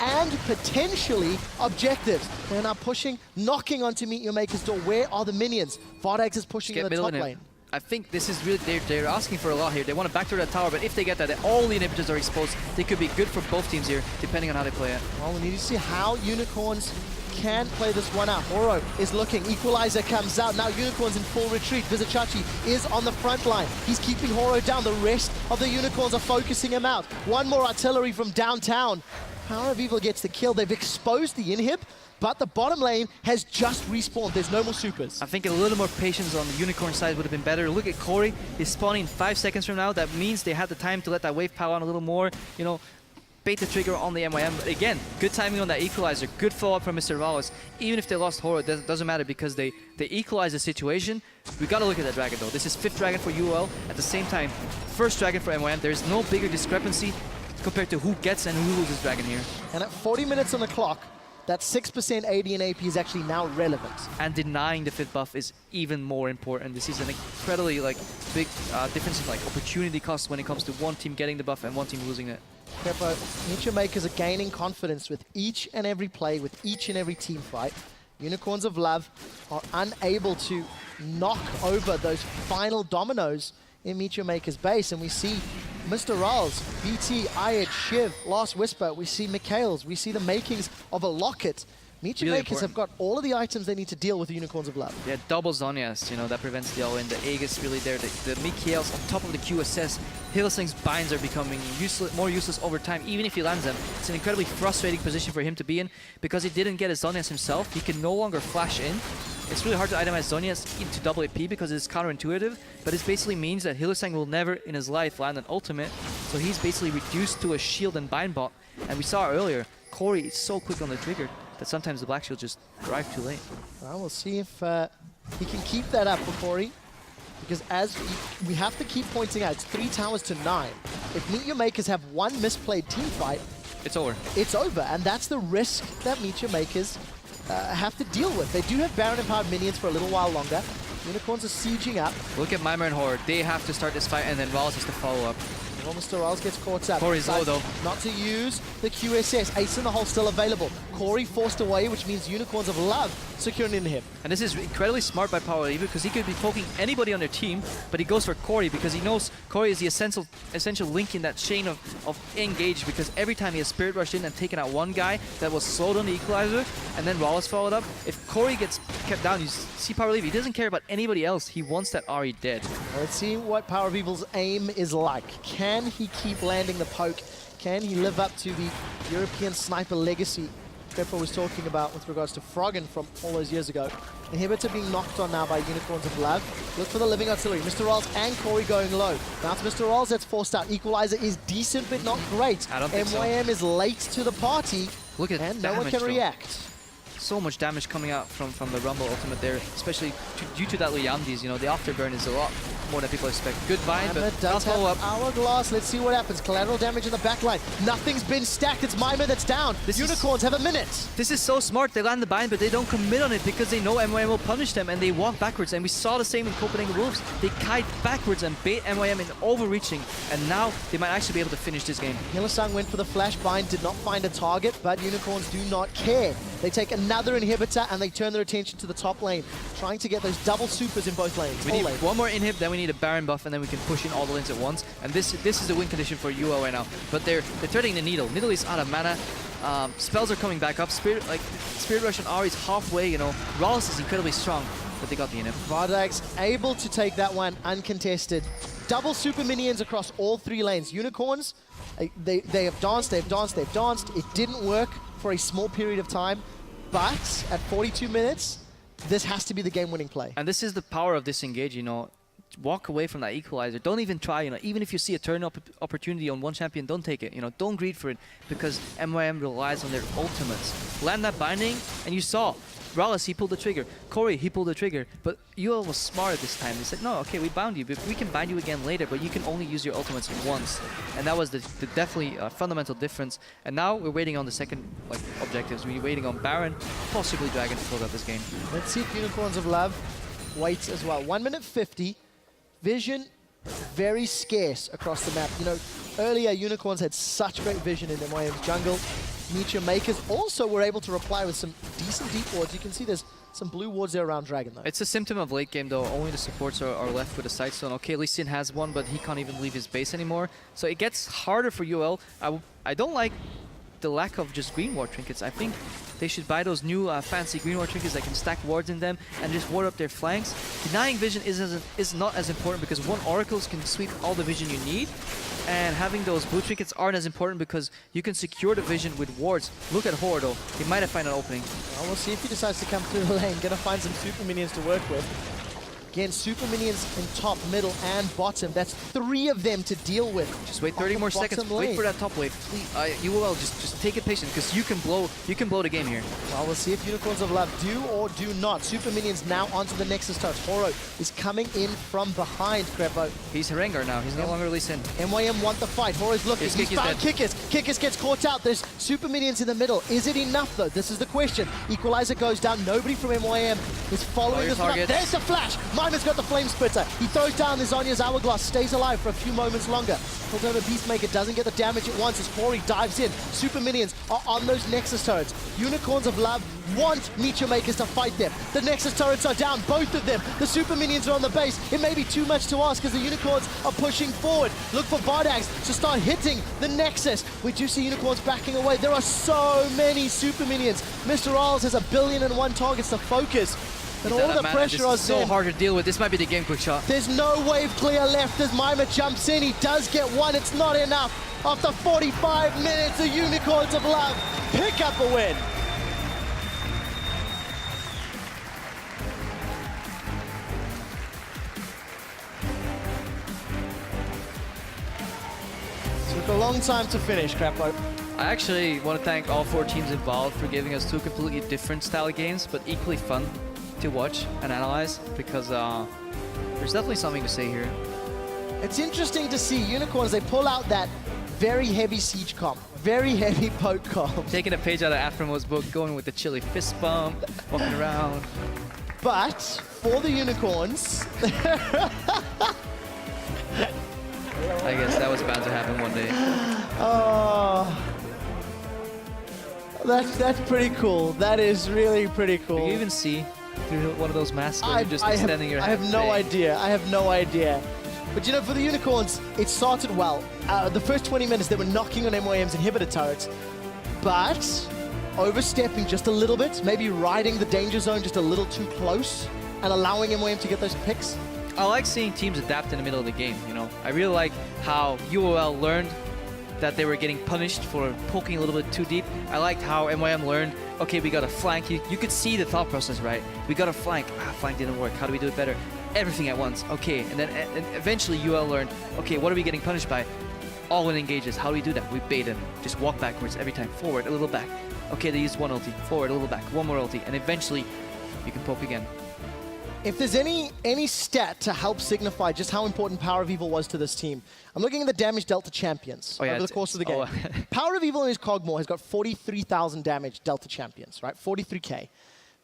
and potentially objectives. They're now pushing, knocking onto MeetYourMakers' door. Where are the minions? Vardex is pushing in the top lane. I think this is really, they're asking for a lot here. They want to backdoor that tower, but if they get that, all the inhibitors are exposed. They could be good for both teams here, depending on how they play it. Well, we need to see how Unicorns can play this one out. Horo is looking. Equalizer comes out. Now Unicorns in full retreat. Vizichachi is on the front line. He's keeping Horo down. The rest of the Unicorns are focusing him out. One more artillery from downtown. Power of Evil gets the kill. They've exposed the inhib, but the bottom lane has just respawned. There's no more supers. I think a little more patience on the Unicorn side would have been better. Look at Corey. He's spawning 5 seconds from now. That means they had the time to let that wave power on a little more. You know, bait the trigger on the MYM. But again, good timing on that equalizer. Good follow-up from Mr. Wallace. Even if they lost Horo, it doesn't matter because they equalize the situation. We gotta look at that dragon though. This is 5th dragon for UL. At the same time, 1st dragon for MYM. There's no bigger discrepancy compared to who gets and who loses dragon here. And at 40 minutes on the clock, that 6% AD and AP is actually now relevant. And denying the 5th buff is even more important. This is an incredibly big difference in opportunity cost when it comes to one team getting the buff and one team losing it. Crepo, MeetYourMakers are gaining confidence with each and every play, with each and every team fight. Unicorns of Love are unable to knock over those final dominoes in MeetYourMakers base, and we see Mr. Ralls, BT, Ayed, Shiv, Last Whisper, we see Mikhails, we see the makings of a Locket. MeetYourMakers have got all of the items they need to deal with the Unicorns of Love. Yeah, double Zhonya's, you know, that prevents the all-in. The Aegis really there. The Mikhails on top of the QSS. Hillsling's binds are becoming more useless over time, even if he lands them. It's an incredibly frustrating position for him to be in because he didn't get his Zhonya's himself. He can no longer flash in. It's really hard to itemize Zhonya's into double AP because it's counterintuitive, but it basically means that Hillsling will never in his life land an ultimate, so he's basically reduced to a shield and bind bot. And we saw earlier, Corey is so quick on the trigger that sometimes the Black Shield just arrive too late. Well, we'll see if he can keep that up for Corey, because as we have to keep pointing out, it's 3 towers to 9. If MeetYourMakers have one misplayed team fight, it's over. It's over, and that's the risk that MeetYourMakers have to deal with. They do have Baron empowered minions for a little while longer. Unicorns are sieging up. Look at Mimir and Horde. They have to start this fight, and then Wallace has to follow up. Well, Mr. Riles gets caught up. Corey's low, though. Not to use the QSS. Ace in the hole still available. Corey forced away, which means Unicorns of Love securing in him. And this is incredibly smart by Power Lever because he could be poking anybody on their team, but he goes for Corey because he knows Corey is the essential link in that chain of engage, because every time he has Spirit Rushed in and taken out one guy that was slowed on the Equalizer, and then Wallace followed up, if Corey gets kept down, you see Power Lever, he doesn't care about anybody else. He wants that Ahri dead. Let's see what Power of Evil's aim is like. Can he keep landing the poke? Can he live up to the European sniper legacy Pepper was talking about with regards to Froggen from all those years ago? Inhibitor being knocked on now by Unicorns of Love. Look for the living artillery. Mr. Rolls and Corey going low. Now it's Mr. Rolls that's forced out. Equalizer is decent but not great. I don't think MYM is late to the party. Look at and damage, no one can though. react. So much damage coming out from the Rumble ultimate there, especially due to that Liandis. You know, the afterburn is a lot more than people expect. Good bind, but does not follow have up. Hourglass. Let's see what happens. Collateral damage in the backline. Nothing's been stacked. It's Mimir that's down. Unicorns have a minute. This is so smart. They land the bind, but they don't commit on it because they know MYM will punish them, and they walk backwards. And we saw the same in Copenhagen Wolves. They kite backwards and bait MYM in overreaching, and now they might actually be able to finish this game. Hillsong went for the flash bind, did not find a target, but Unicorns do not care. They take another inhibitor and they turn their attention to the top lane, trying to get those double supers in both lanes. We need one more inhib, then we need a Baron buff, and then we can push in all the lanes at once. And this is the win condition for UL right now. But they're threading the needle. Needle is out of mana. Spells are coming back up. Spirit Rush on Ahri is halfway. You know, Rawls is incredibly strong, but they got the inhib. Vardag's able to take that one uncontested. Double super minions across all 3 lanes. Unicorns, they have danced, they've danced, they've danced. It didn't work for a small period of time, but at 42 minutes, this has to be the game-winning play. And this is the power of disengage, you know. Walk away from that Equalizer. Don't even try, you know. Even if you see a turn opportunity on one champion, don't take it. You know, don't greed for it, because MYM relies on their ultimates. Land that binding, and you saw. Rallis, he pulled the trigger. Corey, he pulled the trigger. But UL was smart this time. They said, no, okay, we bound you, but we can bind you again later, but you can only use your ultimates once. And that was the definitely fundamental difference. And now we're waiting on the second objectives. We're waiting on Baron, possibly Dragon to close out this game. Let's see if Unicorns of Love waits as well. 1 minute 50. Vision very scarce across the map. You know, earlier Unicorns had such great vision in MYM's jungle. MeetYourMakers also were able to reply with some decent deep wards. You can see there's some blue wards there around Dragon, though. It's a symptom of late game, though. Only the supports are left with a side stone. Okay, Lee Sin has one, but he can't even leave his base anymore. So it gets harder for UL. I don't like the lack of just green ward trinkets. I think they should buy those new fancy green ward trinkets that can stack wards in them and just ward up their flanks. Denying vision is not as important because one Oracles can sweep all the vision you need, and having those blue trinkets aren't as important because you can secure the vision with wards. Look at Horde, though. He might have found an opening. Well, we'll see if he decides to come through the lane. Gonna find some super minions to work with. Again, super minions in top, middle, and bottom. That's 3 of them to deal with. Just wait 30 more seconds. Wait for that top wave. Please, UOL, just take it patient, because you can blow the game here. Well, we'll see if Unicorns of Love do or do not. Super minions now onto the Nexus touch. Horo is coming in from behind, Crepo. He's Harengar now. He's no longer Lee Sin. MYM want the fight. Horo's looking. He's found Kickers. Kickers gets caught out. There's super minions in the middle. Is it enough, though? This is the question. Equalizer goes down. Nobody from MYM is following this one up. There's the flash. Simon's got the Flame Splitter. He throws down the Zonya's Hourglass, stays alive for a few moments longer. Pulls over Beastmaker, doesn't get the damage it wants as Fori dives in. Super Minions are on those Nexus turrets. Unicorns of Love want MeetYourMakers to fight them. The Nexus turrets are down, both of them. The Super Minions are on the base. It may be too much to ask because the Unicorns are pushing forward. Look for Vardags to start hitting the Nexus. We do see Unicorns backing away. There are so many Super Minions. Mr. Isles has 1,000,000,001 targets to focus. And all the pressure on so Zen. hard to deal with. This might be the game, quick shot. There's no wave clear left as Mima jumps in. He does get one. It's not enough. After 45 minutes, the Unicorns of Love pick up a win. Took a long time to finish, Crapo. I actually want to thank all 4 teams involved for giving us 2 completely different style of games, but equally fun to watch and analyze, because there's definitely something to say here. It's interesting to see Unicorns, they pull out that very heavy siege comp, very heavy poke comp. Taking a page out of Aframo's book, going with the chilly fist bump, walking around. But for the Unicorns, I guess that was bound to happen one day. oh, that's pretty cool. That is really pretty cool. Can you even see through one of those masks where you're just extending your I hand? have no idea. I have no idea. But you know, for the Unicorns, it started well. The first 20 minutes, they were knocking on MYM's inhibitor turrets, but overstepping just a little bit, maybe riding the danger zone just a little too close, and allowing MYM to get those picks. I like seeing teams adapt in the middle of the game, you know. I really like how UOL learned that they were getting punished for poking a little bit too deep. I liked how MYM learned, okay, we got to flank. You could see the thought process, right? We got to flank. Flank didn't work. How do we do it better? Everything at once. Okay, and then eventually UOL learned, okay, what are we getting punished by? All-in engages. How do we do that? We bait them. Just walk backwards every time. Forward, a little back. Okay, they used one ulti. Forward, a little back. One more ulti. And eventually, you can poke again. If there's any stat to help signify just how important Power of Evil was to this team, I'm looking at the damage dealt to champions over the course of the game. Power of Evil in his Cogmore has got 43,000 damage dealt to champions, right? 43k.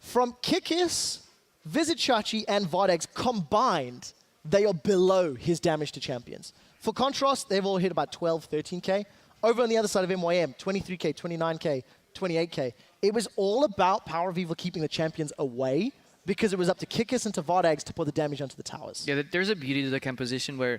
From Kikis, Visitchachi, and Vardags combined, they are below his damage to champions. For contrast, they've all hit about 12, 13k. Over on the other side of MYM, 23k, 29k, 28k. It was all about Power of Evil keeping the champions away, because it was up to Kikis and to Vardags to put the damage onto the towers. Yeah, there's a beauty to the composition where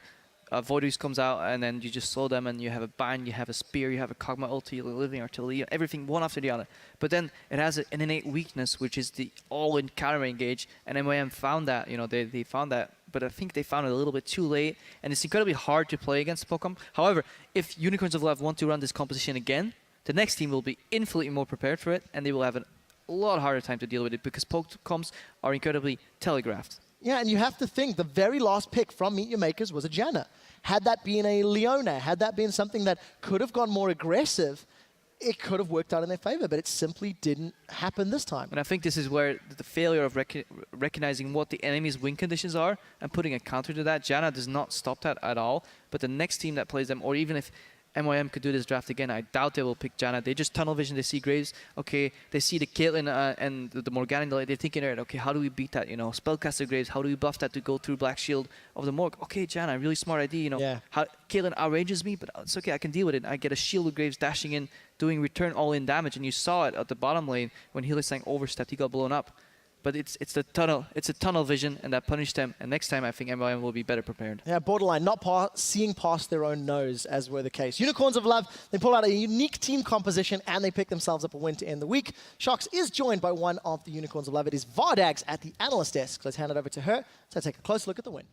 Voidus comes out and then you just slow them and you have a bind, you have a spear, you have a Kog'Maw ulti, a living artillery, everything one after the other. But then it has an innate weakness, which is the all-in counter engage, and MYM found that, you know, they found that, but I think they found it a little bit too late, and it's incredibly hard to play against Pokemon. However, if Unicorns of Love want to run this composition again, the next team will be infinitely more prepared for it, and they will have a lot harder time to deal with it because Pokecoms are incredibly telegraphed. Yeah, and you have to think the very last pick from MeetYourMakers was a Janna. Had that been a Leona, had that been something that could have gone more aggressive, it could have worked out in their favor, but it simply didn't happen this time. And I think this is where the failure of recognizing what the enemy's win conditions are and putting a counter to that. Janna does not stop that at all, but the next team that plays them, or even if MYM could do this draft again, I doubt they will pick Janna. They just tunnel vision, they see Graves, okay, they see the Caitlyn and the Morgana, they're thinking, okay, how do we beat that, you know, Spellcaster Graves, how do we buff that to go through Black Shield of the Morg? Okay, Janna, really smart idea, you know. Yeah. Caitlyn outrages me, but it's okay, I can deal with it. I get a shield with Graves dashing in, doing return all-in damage, and you saw it at the bottom lane when Hylissang overstepped, he got blown up. But it's a tunnel vision, and that punished them. And next time, I think MYM will be better prepared. Yeah, borderline, not seeing past their own nose, as were the case. Unicorns of Love, they pull out a unique team composition, and they pick themselves up a win to end the week. Shox is joined by one of the Unicorns of Love. It is Vardags at the analyst desk. Let's hand it over to her to take a close look at the win.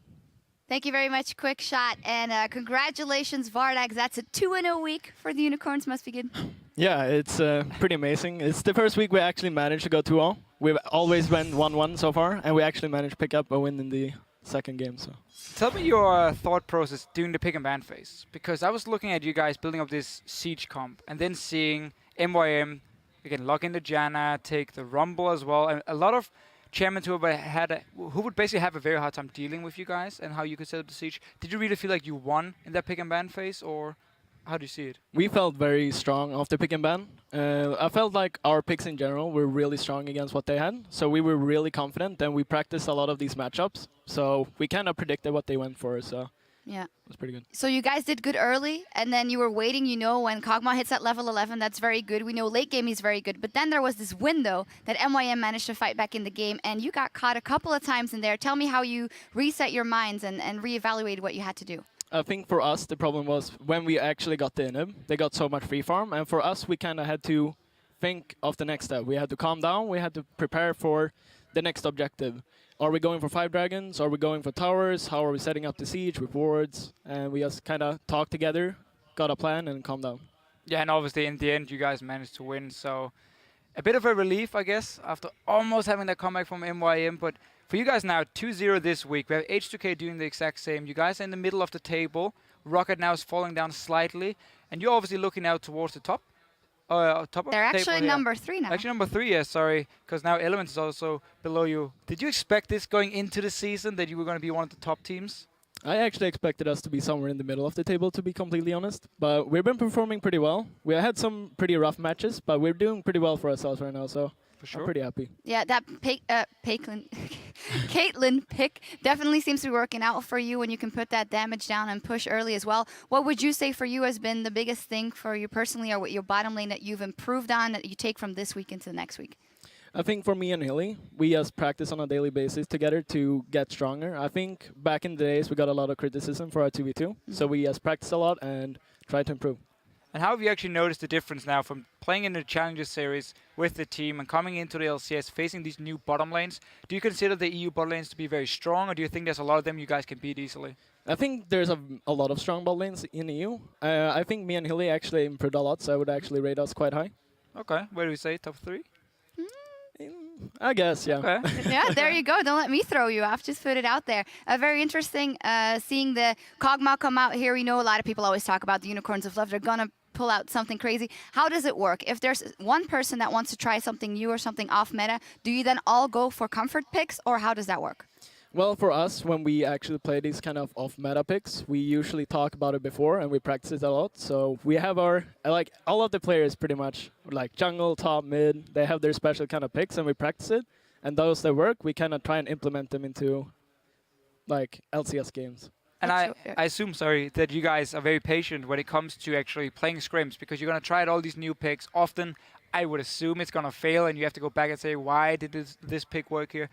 Thank you very much, Quick Shot, and congratulations, Vardags. That's a 2-0 week for the Unicorns. Must be good. Yeah, it's pretty amazing. It's the first week we actually managed to go 2-0. We've always went 1-1 so far, and we actually managed to pick up a win in the second game. So, Tell me your thought process during the pick and ban phase, because I was looking at you guys building up this siege comp, and then seeing MYM again lock into Janna, take the Rumble as well, and a lot of champions who would basically have a very hard time dealing with you guys and how you could set up the siege. Did you really feel like you won in that pick and ban phase, or? How do you see it? We felt very strong after pick and ban. I felt like our picks in general were really strong against what they had. So we were really confident, and we practiced a lot of these matchups. So we kind of predicted what they went for. So Yeah. it was pretty good. So you guys did good early, and then you were waiting. You know, when Kog'Maw hits at level 11, that's very good. We know late game he's very good. But then there was this window that MYM managed to fight back in the game, and you got caught a couple of times in there. Tell me how you reset your minds and reevaluated what you had to do. I think for us, the problem was when we actually got the inhib, they got so much free farm. And for us, we kind of had to think of the next step. We had to calm down. We had to prepare for the next objective. Are we going for 5 dragons? Are we going for towers? How are we setting up the siege with wards? And we just kind of talked together, got a plan, and calmed down. Yeah, and obviously in the end you guys managed to win, so a bit of a relief, I guess, after almost having that comeback from MYM. But for you guys now, 2-0 this week. We have H2K doing the exact same. You guys are in the middle of the table. Rocket now is falling down slightly, and you're obviously looking out towards the top. Top of They're the table actually here. number 3 now. Actually, number 3, yeah, sorry, because now Elements is also below you. Did you expect this going into the season, that you were going to be one of the top teams? I actually expected us to be somewhere in the middle of the table, to be completely honest. But we've been performing pretty well. We had some pretty rough matches, but we're doing pretty well for ourselves right now, so For sure. I'm pretty happy. Yeah, that Caitlyn pick definitely seems to be working out for you when you can put that damage down and push early as well. What would you say for you has been the biggest thing for you personally, or what your bottom lane that you've improved on that you take from this week into the next week? I think for me and Hilly, we just practice on a daily basis together to get stronger. I think back in the days we got a lot of criticism for our 2v2, so we just practice a lot and try to improve. And how have you actually noticed the difference now from playing in the Challenger Series with the team and coming into the LCS, facing these new bottom lanes? Do you consider the EU bot lanes to be very strong, or do you think there's a lot of them you guys can beat easily? I think there's a lot of strong bot lanes in EU. I think me and Hilly actually improved a lot, so I would actually rate us quite high. Okay, where do we say? Top 3? I guess, yeah. Okay. Yeah, there you go. Don't let me throw you off. Just put it out there. Very interesting seeing the Kog'Maw come out here. We know a lot of people always talk about the Unicorns of Love. They're going to pull out something crazy. How does it work? If there's one person that wants to try something new or something off meta, do you then all go for comfort picks, or how does that work? Well, for us, when we actually play these kind of off-meta picks, we usually talk about it before and we practice it a lot. So we have our, like, all of the players pretty much, like jungle, top, mid, they have their special kind of picks and we practice it. And those that work, we kind of try and implement them into, like, LCS games. And That's I assume, sorry, that you guys are very patient when it comes to actually playing scrims, because you're going to try out all these new picks. Often, I would assume it's going to fail and you have to go back and say, why did this pick work here?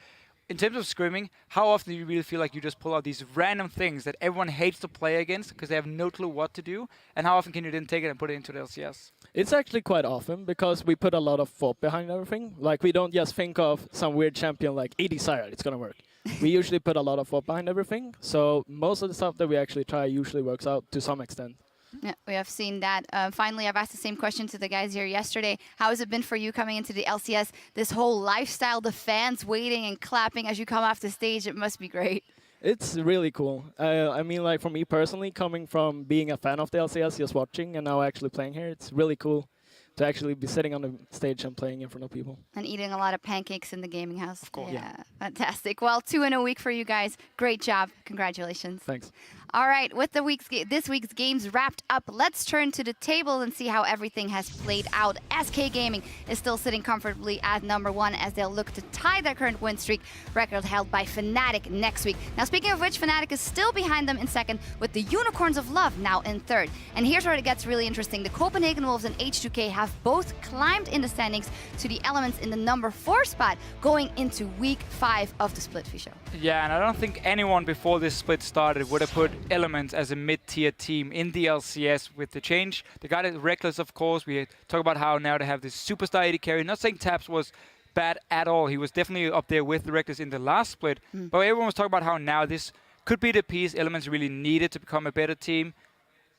In terms of scrimming, how often do you really feel like you just pull out these random things that everyone hates to play against because they have no clue what to do? And how often can you then take it and put it into the LCS? It's actually quite often because we put a lot of thought behind everything. Like, we don't just think of some weird champion like AD Sire, it's going to work. We usually put a lot of thought behind everything. So most of the stuff that we actually try usually works out to some extent. Yeah, we have seen that. Finally, I've asked the same question to the guys here yesterday. How has it been for you coming into the LCS? This whole lifestyle, the fans waiting and clapping as you come off the stage, it must be great. It's really cool. I mean, like, for me personally, coming from being a fan of the LCS, just watching, and now actually playing here, it's really cool to actually be sitting on the stage and playing in front of people. And eating a lot of pancakes in the gaming house. Of course. Yeah, fantastic. Well, 2 in a week for you guys. Great job. Congratulations. Thanks. All right, with this week's games wrapped up, let's turn to the table and see how everything has played out. SK Gaming is still sitting comfortably at number 1 as they'll look to tie their current win streak record held by Fnatic next week. Now, speaking of which, Fnatic is still behind them in second, with the Unicorns of Love now in third. And here's where it gets really interesting. The Copenhagen Wolves and H2K have both climbed in the standings to the Elements in the number 4 spot going into week 5 of the Split Fee Show. Yeah, and I don't think anyone before this split started would have put Elements as a mid-tier team in the LCS with the change. They got it Reckless, of course. We talk about how now they have this superstar AD carry. Not saying Taps was bad at all. He was definitely up there with the Reckless in the last split. But everyone was talking about how now this could be the piece Elements really needed to become a better team.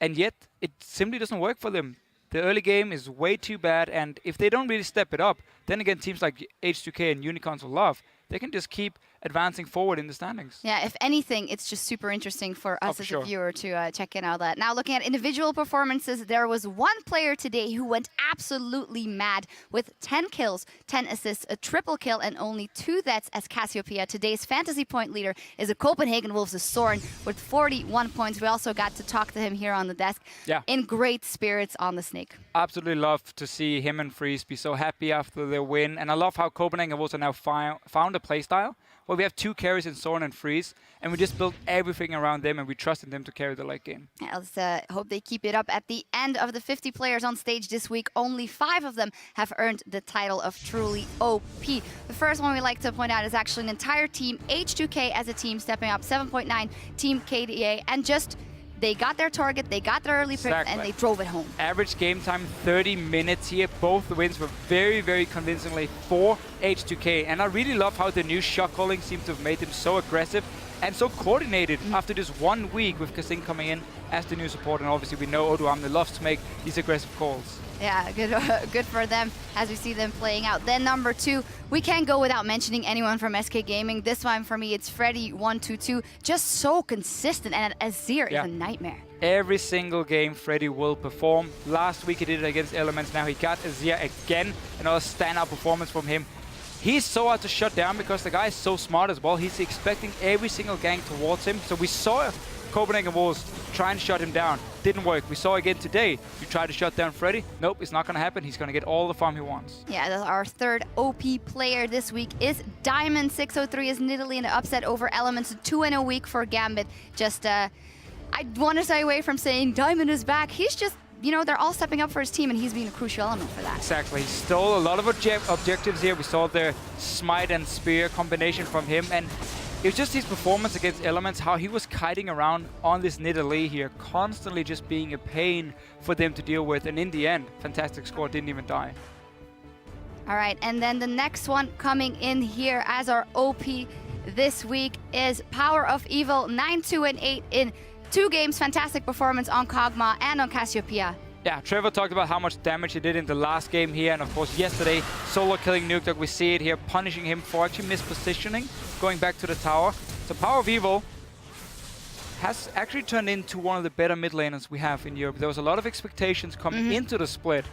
And yet, it simply doesn't work for them. The early game is way too bad, and if they don't really step it up, then again, teams like H2K and Unicorns of Love, they can just keep advancing forward in the standings. Yeah, if anything, it's just super interesting for us for as sure. a viewer to check in all that. Now, looking at individual performances, there was one player today who went absolutely mad with 10 kills, 10 assists, a triple kill, and only 2 deaths as Cassiopeia. Today's fantasy point leader is a Copenhagen Wolves' Soren with 41 points. We also got to talk to him here on the desk. Yeah. In great spirits on the Snake. Absolutely love to see him and Freeze be so happy after their win. And I love how Copenhagen have also now found a playstyle where we have 2 carries in Soren and Freeze, and we just built everything around them, and we trusted them to carry the late game. Yeah, let's hope they keep it up. At the end of the 50 players on stage this week, only 5 of them have earned the title of truly OP. The first one we like to point out is actually an entire team, H2K as a team, stepping up 7.9, Team KDA, and just they got their target, they got their early pick, and they drove it home. Average game time, 30 minutes here. Both the wins were very, very convincingly for H2K. And I really love how the new shot calling seems to have made them so aggressive and so coordinated after just 1 week with Kasing coming in as the new support. And obviously we know Oduamne loves to make these aggressive calls. Yeah, good for them as we see them playing out. Then number 2, we can't go without mentioning anyone from SK Gaming. This one for me, it's Freddy122. Just so consistent, and Azir is a nightmare. Every single game Freddy will perform. Last week he did it against Elements. Now he got Azir again. Another standout performance from him. He's so hard to shut down because the guy is so smart as well. He's expecting every single gang towards him. So we saw Copenhagen Wolves try and shut him down. Didn't work. We saw again today. You try to shut down Freddy. Nope, it's not going to happen. He's going to get all the farm he wants. Yeah, our third OP player this week is Diamond. 603 is Nidalee in an upset over Elements. 2 in a week for Gambit. Just, I want to stay away from saying Diamond is back. He's just, you know, they're all stepping up for his team, and he's being a crucial element for that. Exactly. He stole a lot of objectives here. We saw the Smite and Spear combination from him, and it was just his performance against Elements, how he was kiting around on this Nidalee here, constantly just being a pain for them to deal with. And in the end, fantastic score, didn't even die. All right, and then the next one coming in here as our OP this week is Power of Evil, 9-2 and 8 in 2 games. Fantastic performance on Kog'Maw and on Cassiopeia. Yeah, Trevor talked about how much damage he did in the last game here, and of course yesterday, solo killing Nuketook. We see it here, punishing him for actually mispositioning, going back to the tower. So Power of Evil has actually turned into one of the better mid laners we have in Europe. There was a lot of expectations coming into the split,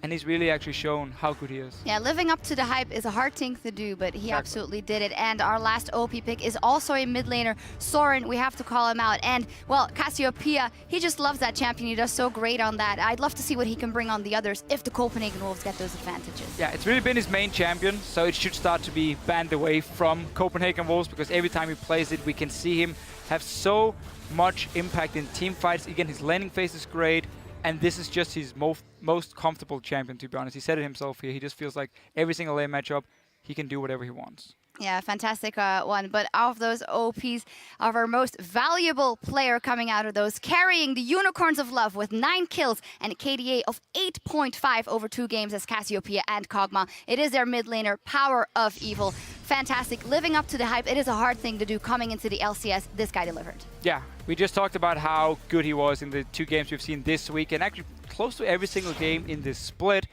and he's really actually shown how good he is. Yeah, living up to the hype is a hard thing to do, but he absolutely did it. And our last OP pick is also a mid laner, Soren. We have to call him out. And, well, Cassiopeia, he just loves that champion. He does so great on that. I'd love to see what he can bring on the others if the Copenhagen Wolves get those advantages. Yeah, it's really been his main champion, so it should start to be banned away from Copenhagen Wolves, because every time he plays it, we can see him have so much impact in team fights. Again, his laning phase is great. And this is just his most comfortable champion, to be honest. He said it himself here. He just feels like every single lane matchup, he can do whatever he wants. Yeah, fantastic one. But of those OPs, of our most valuable player coming out of those, carrying the Unicorns of Love with 9 kills and a KDA of 8.5 over 2 games as Cassiopeia and Kog'Maw. It is their mid laner, Power of Evil. Fantastic. Living up to the hype. It is a hard thing to do coming into the LCS. This guy delivered. Yeah, we just talked about how good he was in the 2 games we've seen this week, and actually close to every single game in this split.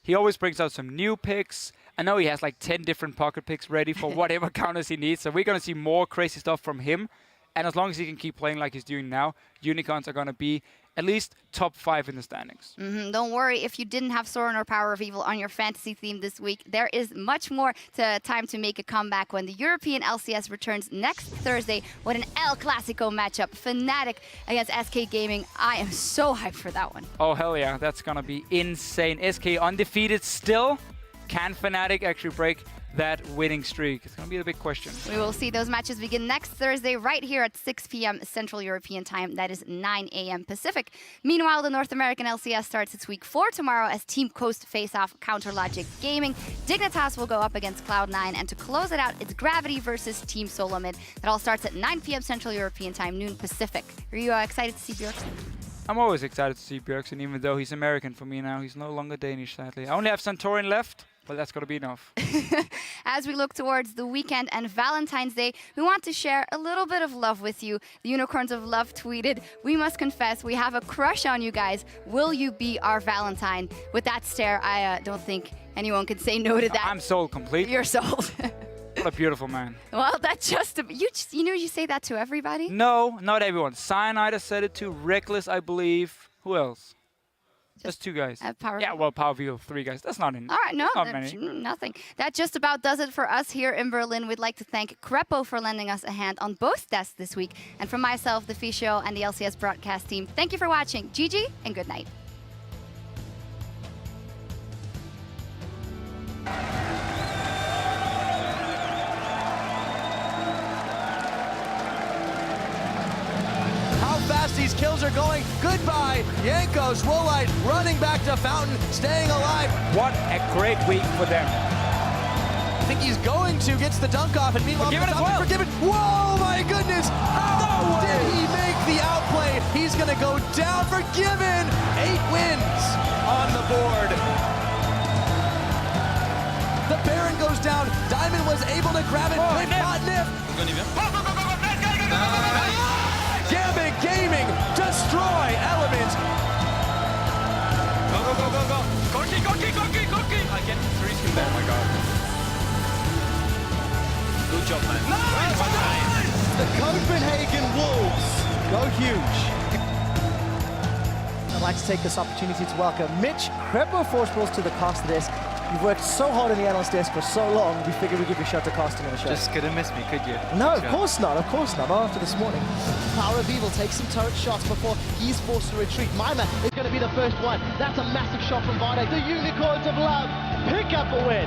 He always brings out some new picks. I know he has like 10 different pocket picks ready for whatever counters he needs, so we're going to see more crazy stuff from him. And as long as he can keep playing like he's doing now, Unicorns are going to be at least top 5 in the standings. Don't worry if you didn't have Soren or Power of Evil on your fantasy theme this week. There is much more time to make a comeback when the European LCS returns next Thursday with an El Clasico matchup. Fnatic against SK Gaming. I am so hyped for that one. Oh, hell yeah. That's going to be insane. SK undefeated still. Can Fnatic actually break that winning streak? It's going to be the big question. We will see those matches begin next Thursday right here at 6 p.m. Central European Time. That is 9 a.m. Pacific. Meanwhile, the North American LCS starts its week 4 tomorrow as Team Coast face off Counter Logic Gaming. Dignitas will go up against Cloud9, and to close it out, it's Gravity versus Team Solomid. That all starts at 9 p.m. Central European Time, noon Pacific. Are you excited to see Björksen? I'm always excited to see Björksen, even though he's American for me now. He's no longer Danish, sadly. I only have Santorin left. But that's going to be enough. As we look towards the weekend and Valentine's Day, we want to share a little bit of love with you. The Unicorns of Love tweeted, "We must confess, we have a crush on you guys. Will you be our Valentine?" With that stare, I don't think anyone could say no to that. I'm sold completely. You're sold. What a beautiful man. Well, that's just you say that to everybody. No, not everyone. Cyanide has said it to Reckless, I believe. Who else? Just 2 guys. Power Yeah, well, Power View, 3 guys. That's not in. All right, no, not that's many. nothing. That just about does it for us here in Berlin. We'd like to thank Crepo for lending us a hand on both tests this week. And from myself, the Fee Show, and the LCS broadcast team, thank you for watching. GG and good night. How fast these kills are going. Goodbye. Jankos, Woolite running back to Fountain, staying alive. What a great week for them. I think he's going to, gets the dunk off, and meanwhile, Forgiven as well. Forgiven. Whoa, my goodness. How did he make the outplay? He's going to go down. Forgiven. 8 wins on the board. The Baron goes down. Diamond was able to grab it. Nif. Gambit Gaming, destroy Element. Go. Corki. I get 3 skills there. Oh my god. Good job, man. Nice! The Copenhagen Wolves go huge. I'd like to take this opportunity to welcome Mitch Crepo Forcepros to the caster desk. You've worked so hard on the analyst desk for so long, we figured we'd give you a shot to casting on the show. Just couldn't miss me, could you? No, of course not, not after this morning. Power of Evil takes some turret shots before he's forced to retreat. Mima is going to be the first one. That's a massive shot from Vardek. The Unicorns of Love pick up a win.